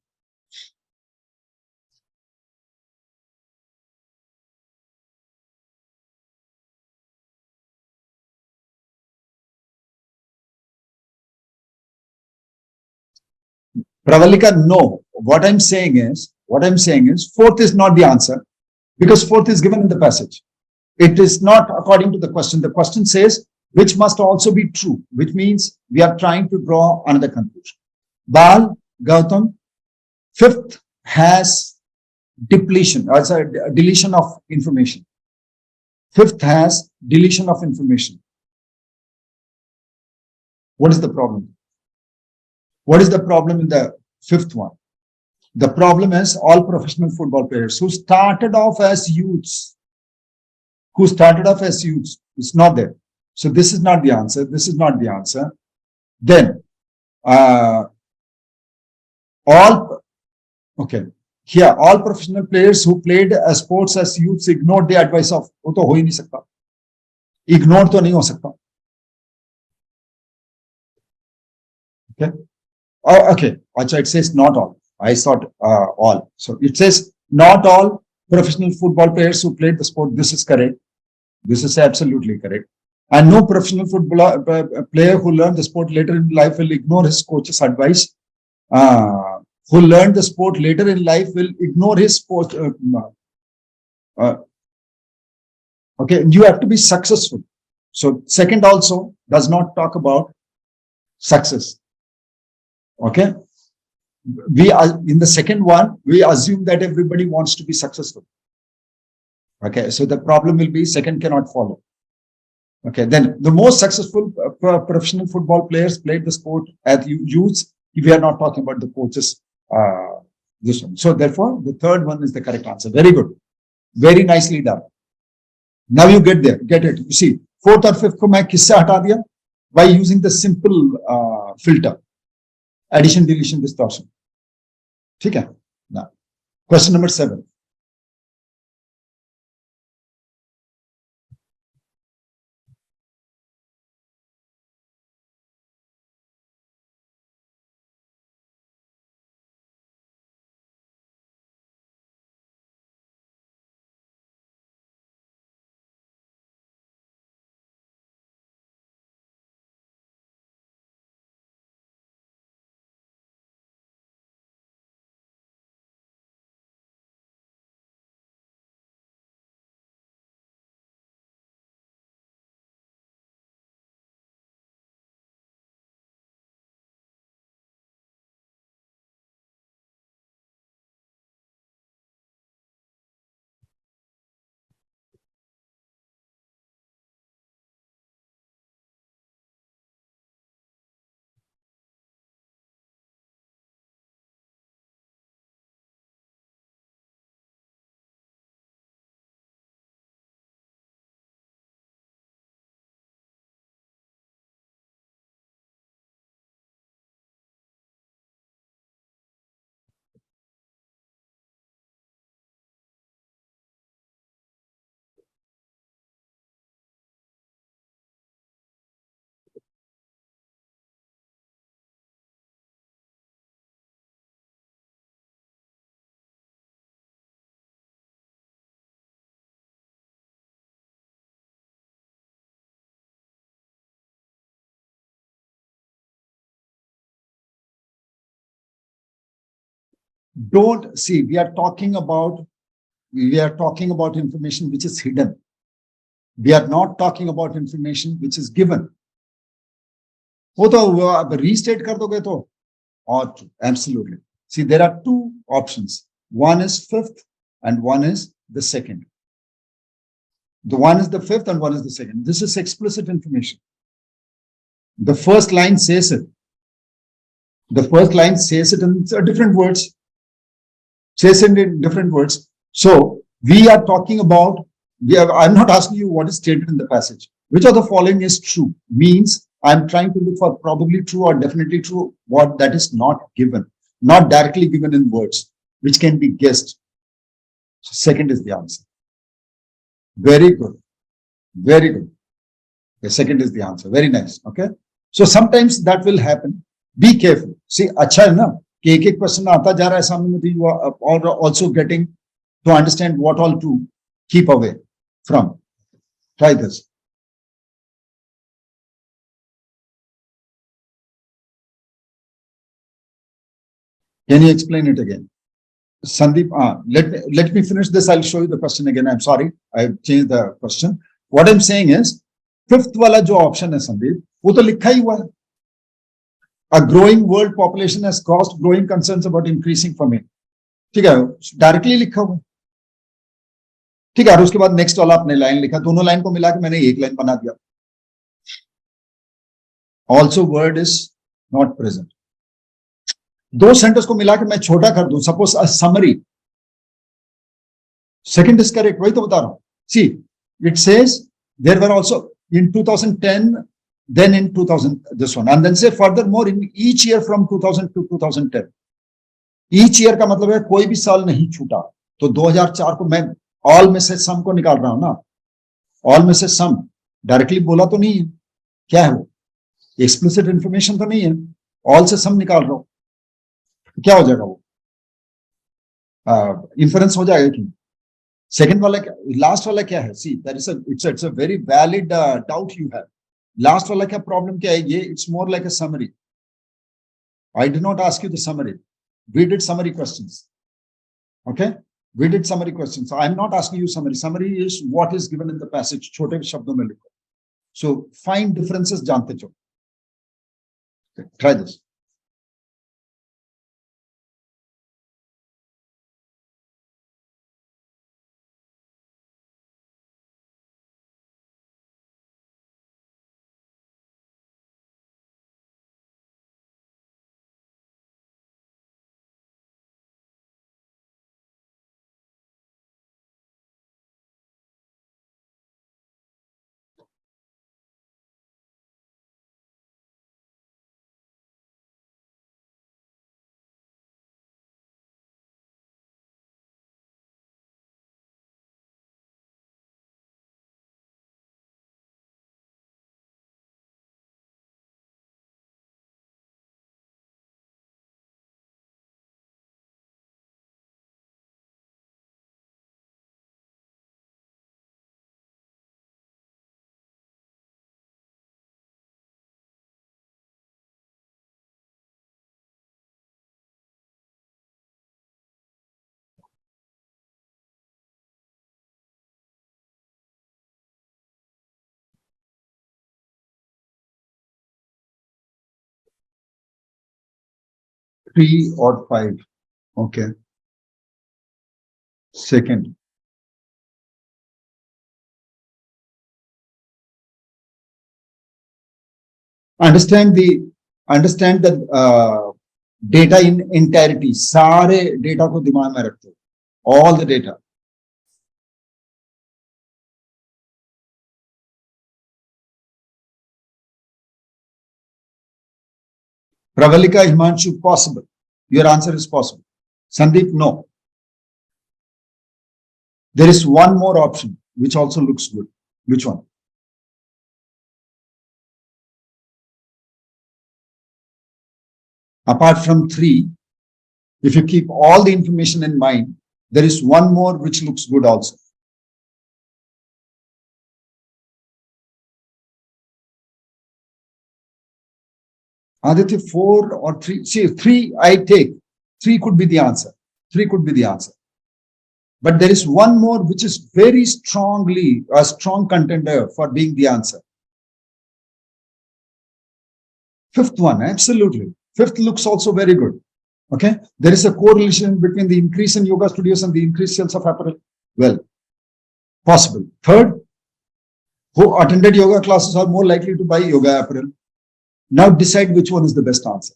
Pravalika, no. What I'm saying is, fourth is not the answer because fourth is given in the passage. It is not according to the question. The question says, which must also be true, which means we are trying to draw another conclusion. Bal, Gautam, fifth has depletion, or deletion of information. Fifth has deletion of information. What is the problem? What is the problem in the fifth one? The problem is all professional football players who started off as youths. It's not there. So this is not the answer. This is not the answer. Then all professional players who played sports as youths ignored the advice of, वो तो हो ही नहीं सकता. Ignore तो नहीं हो सकता. Okay. Oh, okay. Achha, it says not all. I thought all. So it says not all professional football players who played the sport. This is correct. This is absolutely correct. And no professional football player who learned the sport later in life will ignore his coach's advice. Who learned the sport later in life will ignore his sport. Okay, you have to be successful. So second also does not talk about success. Okay, we are in the second one, we assume that everybody wants to be successful. Okay, so the problem will be second cannot follow. Okay, then the most successful professional football players played the sport as youths. We are not talking about the coaches. This one. So therefore, the third one is the correct answer. Very good. Very nicely done. Now you get there. Get it. You see, fourth or fifth को मैं किससे हटा दिया? By using the simple filter. Addition, deletion, distortion. ठीक है? Now, question number 7. Don't see, we are talking about information which is hidden. We are not talking about information which is given. वो तो restate कर दोगे तो or absolutely. See, there are two options. One is fifth and one is the second. The one is the fifth and one is the second. This is explicit information. The first line says it. The first line says it in different words. Says it in different words. So we are talking about, I'm not asking you what is stated in the passage. Which of the following is true? Means I'm trying to look for probably true or definitely true, what that is not given, not directly given in words, which can be guessed. So second is the answer. Very good. Very good. The second is the answer. Very nice. Okay. So sometimes that will happen. Be careful. See, अच्छा है ना कि एक question आता जा रहा है सामने में, you are also getting to understand what all to keep away from. Try this. Can you explain it again? Sandeep, let me finish this. I'll show you the question again. I'm sorry, I've changed the question. What I'm saying is, fifth wala jo option hai Sandeep, wo to likha hi hua hai. A growing world population has caused growing concerns about increasing famine. ठीक है, directly लिखा हुआ. ठीक है, और उसके बाद next वाला आपने लाइन लिखा. दोनों लाइन को मिला के मैंने एक लाइन बना दिया. also word is not present. दो सेंटेंस को मिला के मैं छोटा कर दूं, suppose a summary, second is correct, वही तो बता रहा हूं. See, it says there were also in 2010, then in 2000 this one, and then say furthermore in each year from 2000 to 2010. each year का मतलब है कोई भी साल नहीं छूटा. तो 2004 को मैं all में से सम को निकाल रहा हूं ना, all में से सम डायरेक्टली बोला तो नहीं है, क्या है वो, एक्सप्लिसिट इंफॉर्मेशन तो नहीं है, ऑल से सम निकाल रहा हूं, क्या हो जाएगा वो, इन्फरेंस हो जाएगा कि. सेकंड वाला क्या, लास्ट वाला क्या है, see that is it's a very valid doubt you have. Last वाला क्या प्रॉब्लम क्या है, ये it's more like a summary. I did not ask you the summary, we did summary questions. Okay, we did summary questions. So I'm not asking you summary. Summary is what is given in the passage. छोटे शब्दों में लिखो. So find differences जानते चलो. Okay, try this. Three or five. Okay. Second. Understand the data in entirety. सारे data को दिमाग में रखते हो. All the data. Pravalika, Himanshu, possible. Your answer is possible. Sandeep, no. There is one more option which also looks good. Which one? Apart from three, if you keep all the information in mind, there is one more which looks good also. Aditya, four or three? See, three I take. Three could be the answer. Three could be the answer. But there is one more which is very strongly a strong contender for being the answer. Fifth one, absolutely. Fifth looks also very good. Okay, there is a correlation between the increase in yoga studios and the increased sales of apparel. Well, possible. Third, who attended yoga classes are more likely to buy yoga apparel. Now decide which one is the best answer,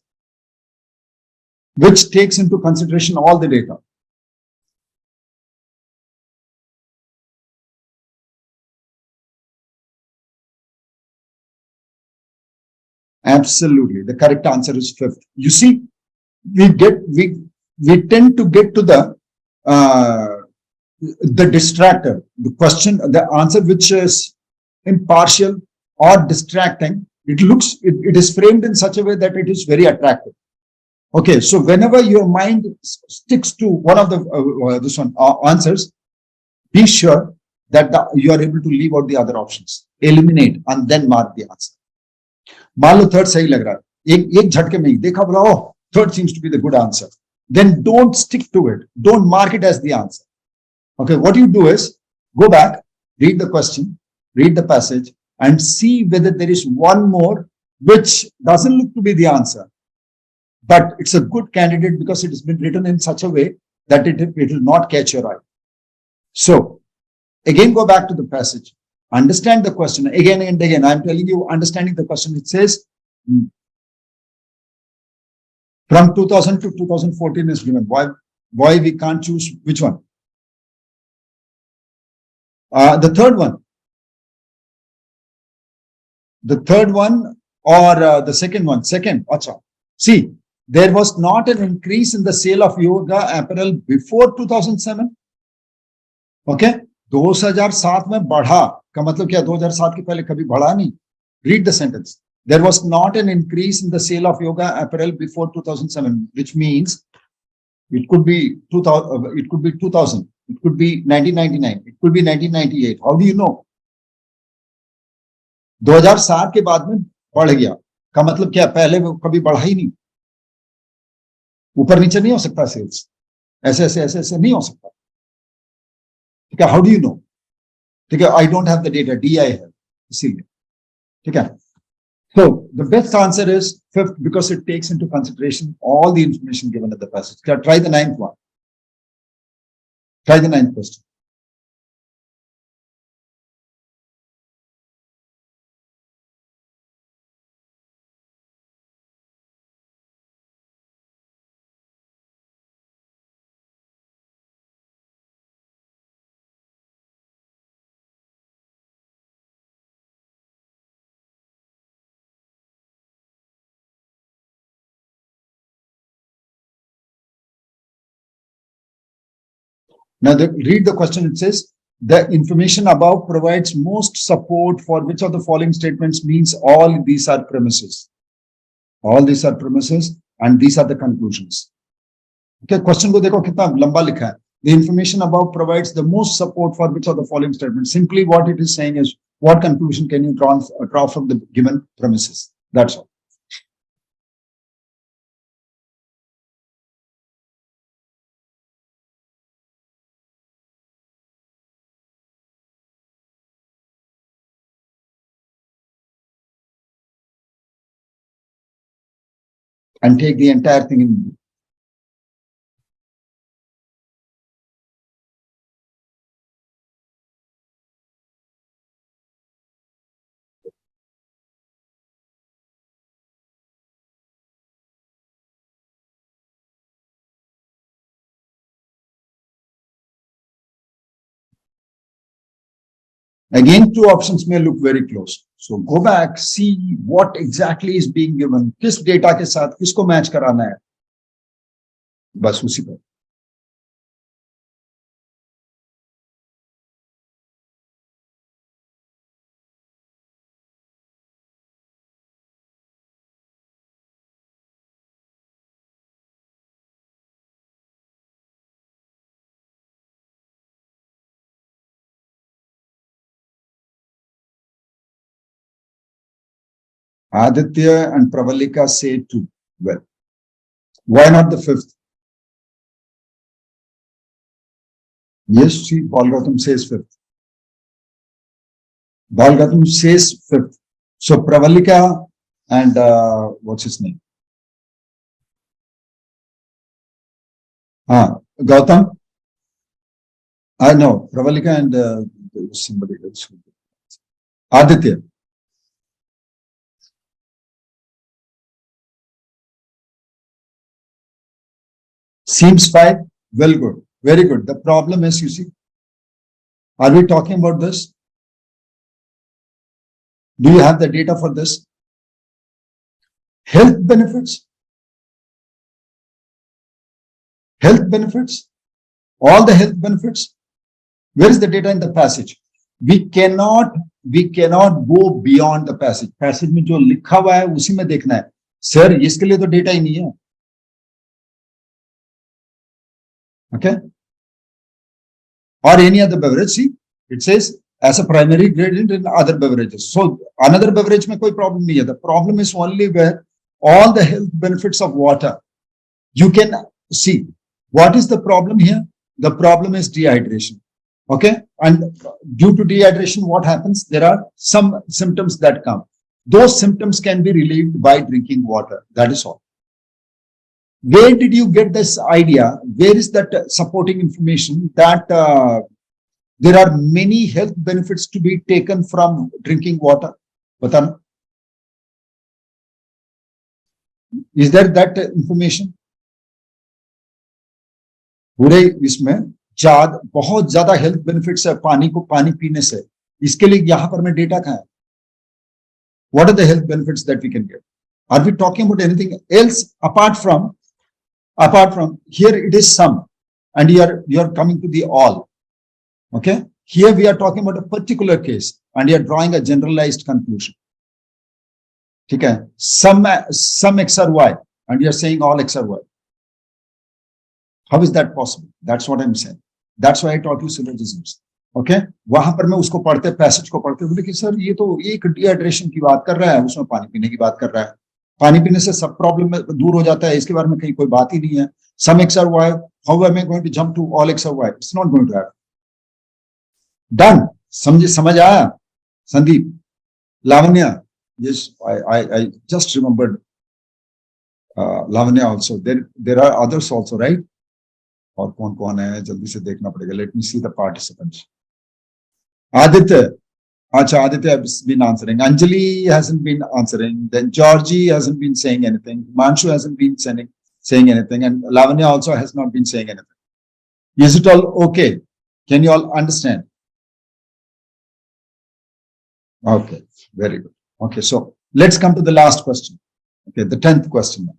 which takes into consideration all the data. Absolutely, the correct answer is fifth. You see, we tend to get to the distractor, the question, the answer which is impartial or distracting. It is framed in such a way that it is very attractive. Okay, so whenever your mind sticks to one of the answers, be sure that you are able to leave out the other options, eliminate and then mark the answer. मान लो third सही लग रहा है, एक झटके में ही देखा, बोला oh third seems to be the good answer, then don't stick to it, don't mark it as the answer. Okay, what you do is go back, read the question, read the passage, and see whether there is one more which doesn't look to be the answer, but it's a good candidate because it has been written in such a way that it will not catch your eye. So again, go back to the passage, understand the question again and again. I'm telling you, understanding the question. It says From 2000 to 2014 is given. Why we can't choose which one? The third one. The third one or the second one? Second. Acha. See, there was not an increase in the sale of yoga apparel before 2007. Okay. 2007 में बढ़ा का मतलब क्या? 2007 के पहले कभी बढ़ा नहीं. Read the sentence. There was not an increase in the sale of yoga apparel before 2007, which means it could be 2000, it could be 2000, it could be 1999, it could be 1998. How do you know? 2007 के बाद में बढ़ गया का मतलब क्या? पहले वो कभी बढ़ा ही नहीं. ऊपर नीचे नहीं हो सकता सेल्स. ऐसे नहीं हो सकता. ठीक है. How do you know? ठीक है. I don't have the data. DI है इसीलिए. ठीक है. So the best answer is fifth because it takes into consideration all the information given at the passage. Try the ninth one. Try the ninth question. Now read the question. It says, the information above provides most support for which of the following statements means all these are premises. All these are premises and these are the conclusions. Okay, question को देखो कितना लंबा लिखा है. The information above provides the most support for which of the following statements. Simply what it is saying is, what conclusion can you draw from the given premises? That's all. And take the entire thing in. Again, two options may look very close. So go back, see what exactly is being given. किस data के साथ किसको match कराना है. बस उसी पर. Aditya and Pravalika say two. Well, why not the fifth? Yes, see, Balgautam says fifth. Balgautam says fifth. So Pravalika and what's his name? Gautam. I know Pravalika and somebody else. Aditya. Seems fine. Well, good. Very good. The problem is, you see, are we talking about this? Do you have the data for this? Health benefits? Health benefits? All the health benefits? Where is the data in the passage? We cannot go beyond the passage. Passage में जो लिखा हुआ है उसी में देखना है. Sir, इसके लिए तो data ही नहीं है. Okay? Or any other beverage. See, it says as a primary ingredient in other beverages. So another beverage में कोई problem नहीं है. The problem is only where all the health benefits of water. You can see what is the problem here. The problem is dehydration. Okay, and due to dehydration, what happens? There are some symptoms that come. Those symptoms can be relieved by drinking water. That is all. Where did you get this idea? Where is that supporting information that there are many health benefits to be taken from drinking water? Batana. Is there that information? पूरे इसमें बहुत ज्यादा health benefits है पानी पीने से, इसके लिए यहाँ पर मैं डेटा कहाँ है? What are the health benefits that we can get? Are we talking about anything else apart from here it is some, and you are coming to the all. Okay, here we are talking about a particular case and you are drawing a generalized conclusion. Okay, some x or y and you are saying all x or y. How is that possible? That's what I'm saying. That's why I taught you syllogisms. Okay वहां पर मैं उसको पढ़ते passage को पढ़ते बोले कि sir ये तो एक डिहाइड्रेशन की बात कर रहा है, उसमें पानी पीने की बात कर रहा है, पानी पीने से सब प्रॉब्लम दूर हो जाता है, इसके बारे में कहीं कोई बात ही नहीं है. सम एक्स और Y, how am I going to jump to all X और Y? It's not going to happen. Done. समझ आया Sandeep? Lavanya? Yes, I just remembered Lavanya also. There are others also, right? और कौन कौन है जल्दी से देखना पड़ेगा. Let me see the participants. Aditya. Acha, Aditya has been answering. Anjali hasn't been answering. Then Georgie hasn't been saying anything. Manshu hasn't been saying anything. And Lavanya also has not been saying anything. Is it all okay? Can you all understand? Okay, very good. Okay, so let's come to the last question. Okay, the 10th question.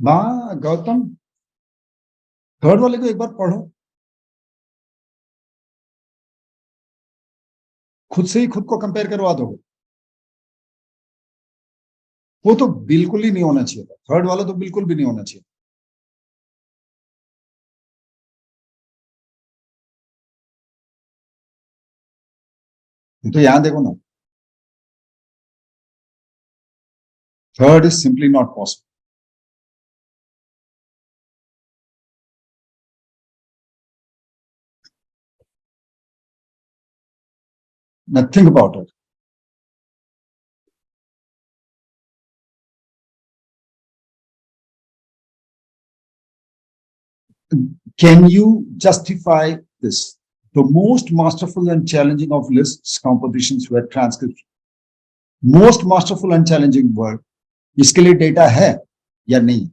माँ Gautam, third वाले को एक बार पढ़ो, खुद से ही खुद को compare करवा दोगे. वो तो बिल्कुल ही नहीं होना चाहिए था. थर्ड वाला तो बिल्कुल भी नहीं होना चाहिए. तो यहां देखो ना, third is simply not possible. Nothing about it. Can you justify this? The most masterful and challenging of lists compositions were transcription. Most masterful and challenging word. इसके लिए डेटा है या नहीं?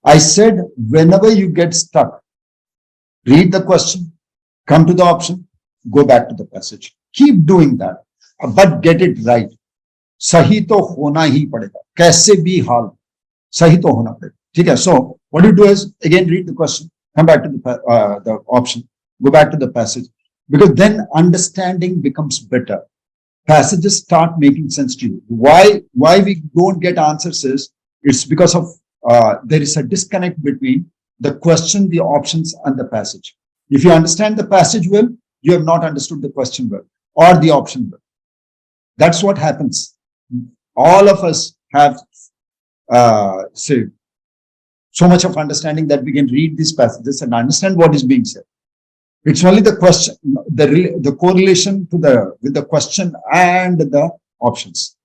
I said whenever you get stuck, read the question, come to the option, go back to the passage. Keep doing that, but get it right. सही तो होना ही पड़ेगा, कैसे भी हाल सही तो होना पड़ेगा, ठीक है? So what you do is again read the question, come back to the option, go back to the passage, because then understanding becomes better. Passages start making sense to you. Why we don't get answers is it's because of there is a disconnect between the question, the options, and the passage. If you understand the passage well, you have not understood the question well or the option well. That's what happens. All of us have say so much of understanding that we can read these passages and understand what is being said. It's only the question, the correlation to with the question and the options.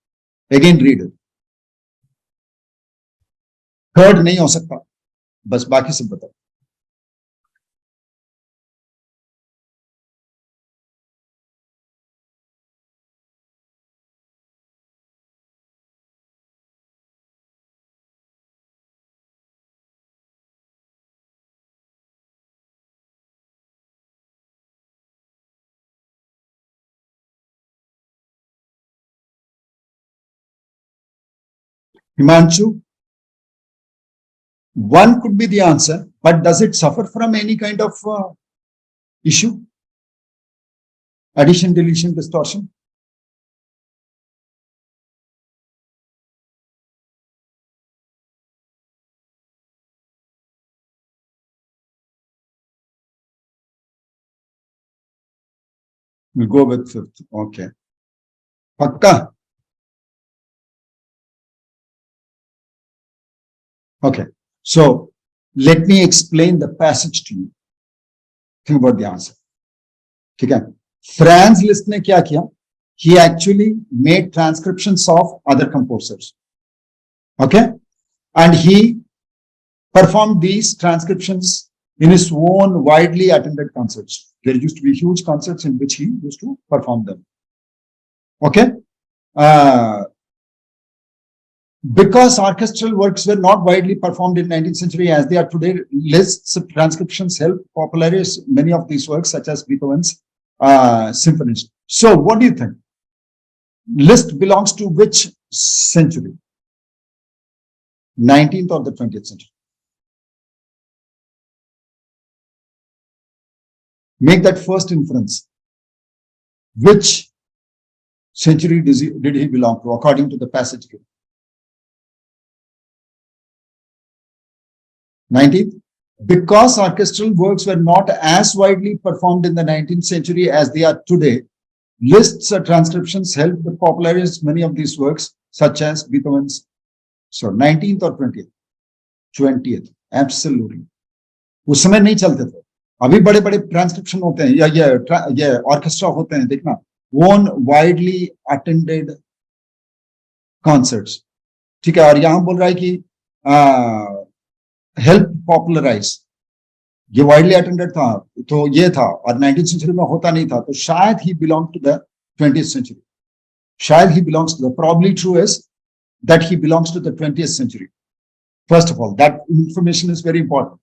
Again, read it. Third नहीं हो सकता, बस बाकी सब बताओ. Himanshu, one could be the answer, but does it suffer from any kind of issue? Addition, deletion, distortion? We'll go with fifth. Okay. Pakka? Okay. So let me explain the passage to you. Think about the answer. Okay. Franz Liszt ने क्या किया? He actually made transcriptions of other composers. Okay. And he performed these transcriptions in his own widely attended concerts. There used to be huge concerts in which he used to perform them. Okay. Because orchestral works were not widely performed in 19th century as they are today, Liszt's transcriptions helped popularize many of these works, such as Beethoven's symphonies. So what do you think? Liszt belongs to which century? 19th or the 20th century? Make that first inference. Which century did he belong to according to the passage given? 19th. Because orchestral works were not as widely performed in the 19th century as they are today, Liszt's transcriptions helped popularize many of these works, such as Beethoven's. So 19th or 20th? 20th. Absolutely. उस समय नहीं चलते थे. अभी बड़े बड़े transcription होते हैं या ये ऑर्केस्ट्रा होते हैं, देखना, वन वाइडली अटेंडेड कॉन्सर्ट्स, ठीक है. और यहां बोल रहा है कि हेल्प पॉपुलराइज, ये वाइडली अटेंडेड था तो ये था, और 19th सेंचुरी में होता नहीं था, तो शायद ही belong to the 20th century. शायद ही belongs to the, probably true is that he belongs to the 20th century. First of all, that information is very important.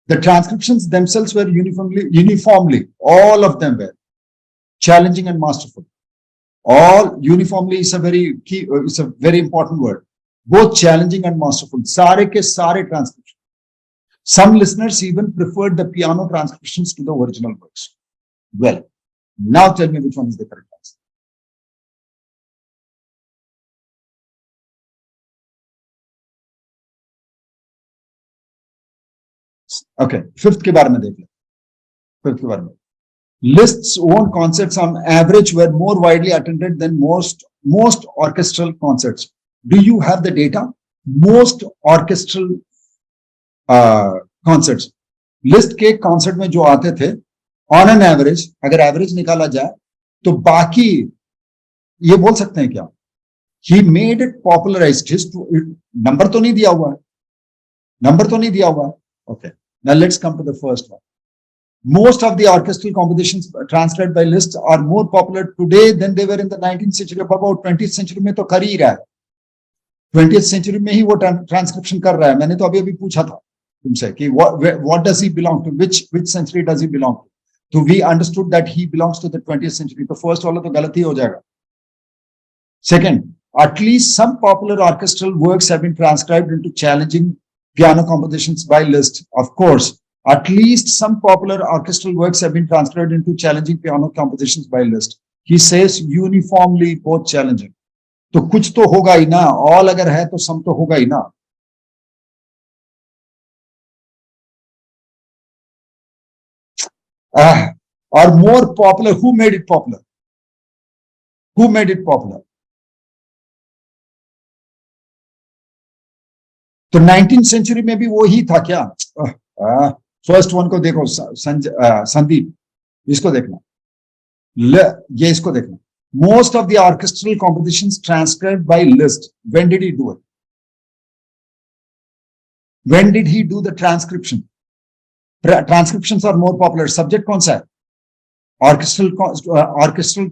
The transcriptions themselves were uniformly, all of them were challenging and masterful. All uniformly is a very key, it's a very important word. Both challenging and masterful. Sare ke sare transcriptions. Some listeners even preferred the piano transcriptions to the original works. Well, now tell me which one is the correct answer. Okay, fifth के बारे में देख ले. Fifth के बारे में. Liszt's own concerts on average were more widely attended than most orchestral concerts. Do you have the data? Most orchestral concerts. Liszt के concert में जो आते थे, on an average, अगर average निकाला जाए, तो बाकी ये बोल सकते हैं क्या? He made it popularized. His number तो नहीं दिया हुआ है. Number तो नहीं दिया हुआ है. Okay. Now let's come to the first one. Most of the orchestral compositions transcribed by Liszt are more popular today than they were in the 19th century. About 20th century में तो कर ही रहा है. 20th century में ही वो transcription कर रहा है. मैंने तो अभी पूछा था. तुमसे कि what does he belong to, which century does he belong to? So we understood that he belongs to the 20th century. तो first वाला तो गलत ही हो जाएगा. Second, at least some popular orchestral works have been transcribed into challenging piano compositions by Liszt. Of course, at least some popular orchestral works have been transcribed into challenging piano compositions by Liszt. He says uniformly both challenging. तो कुछ तो होगा ही ना, all अगर है तो some तो होगा ही ना. Or more popular, who made it popular? Who made it popular? तो 19th सेंचुरी में भी वो ही था क्या? फर्स्ट वन को देखो, संदीप, इसको देखना, ये इसको देखना. Most of the orchestral compositions transcribed by Liszt. When did he do it? When did he do the transcription? Transcriptions are more popular. Subject कौन सा है? Orchestral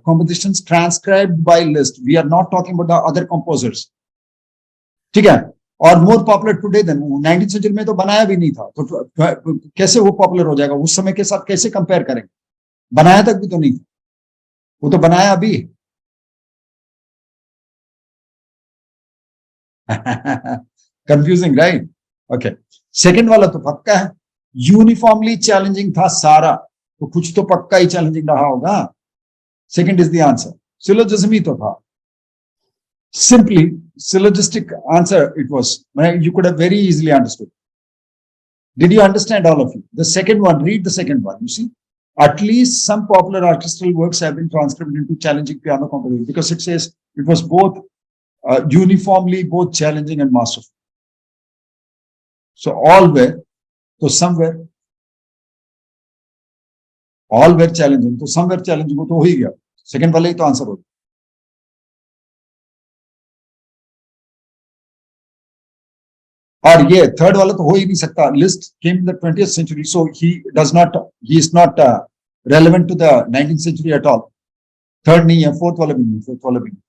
compositions transcribed by Liszt. We are not talking about the other composers. ठीक है? और more popular today than 19th century में तो बनाया भी नहीं था, तो कैसे वो पॉपुलर हो जाएगा? उस समय के साथ कैसे कंपेयर करेंगे? बनाया तक भी तो नहीं, वो तो बनाया अभी. Confusing, right? ओके, सेकंड वाला तो पक्का है, यूनिफॉर्मली चैलेंजिंग था सारा, तो कुछ तो पक्का ही चैलेंजिंग रहा होगा. Second is the answer. Syllogism ही तो था. Simply syllogistic answer it was. You could have very easily understood. Did you understand, all of you? The second one, read the second one. You see, at least some popular orchestral works have been transcribed into challenging piano composition, because it says it was both uniformly both challenging and masterful. So all were, so some were, all were challenging, so some were challenging. वो तो हो ही गया. Second वाले ही तो answer होगा. और ये third वाला तो हो ही नहीं सकता. Liszt came in the 20th century, so he is not relevant to the 19th century at all. Third नहीं है, fourth वाला भी नहीं, fifth वाला भी नहीं.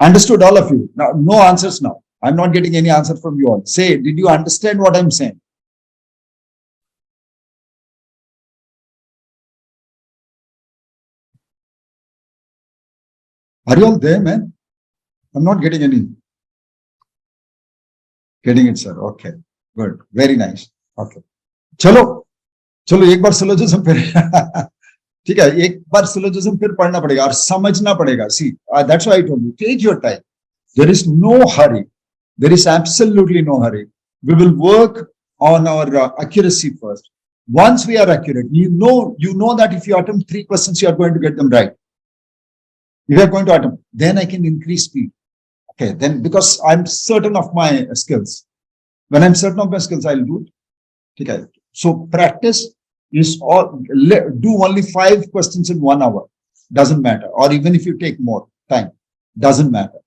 Understood, all of you? Now, no answers now. I'm not getting any answer from you all. Say, did you understand what I'm saying? Are you all there, man? I'm not getting any. Getting it, sir. Okay, good, very nice. Okay, चलो एक बार syllogism फिर ठीक है, एक बार syllogism फिर पढ़ना पड़ेगा और समझना पड़ेगा. See, that's why I told you, take your time. There is no hurry. There is absolutely no hurry. We will work on our accuracy first. Once we are accurate, you know that if you attempt 3 questions, you are going to get them right. If you are going to attempt, then I can increase speed. Okay, then because I'm certain of my skills. When I'm certain of my skills, I'll do it. Okay. So practice is all, do only 5 questions in 1 hour. Doesn't matter. Or even if you take more time, doesn't matter.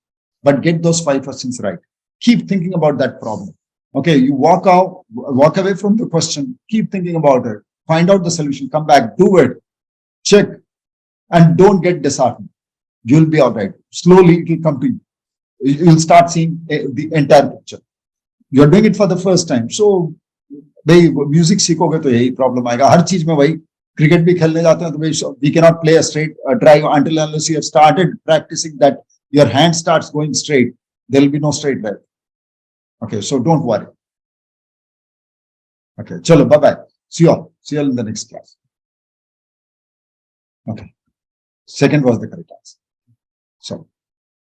But get those 5 questions right. Keep thinking about that problem. Okay, you walk away from the question, keep thinking about it, find out the solution, come back, do it, check, and don't get disheartened. You'll be all right. Slowly it will come to you. You'll start seeing the entire picture. You're doing it for the first time. So, भाई music सीखोगे तो यही problem आएगा हर चीज में. भाई cricket भी खेलने जाते हैं तो भाई we cannot play a straight drive until unless you have started practicing that your hand starts going straight. There will be no straight drive. Okay, so don't worry. Okay, chalo, bye bye. See you all in the next class. Okay, second was the correct answer. So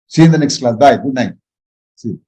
see you in the next class. Bye. Good night. See you.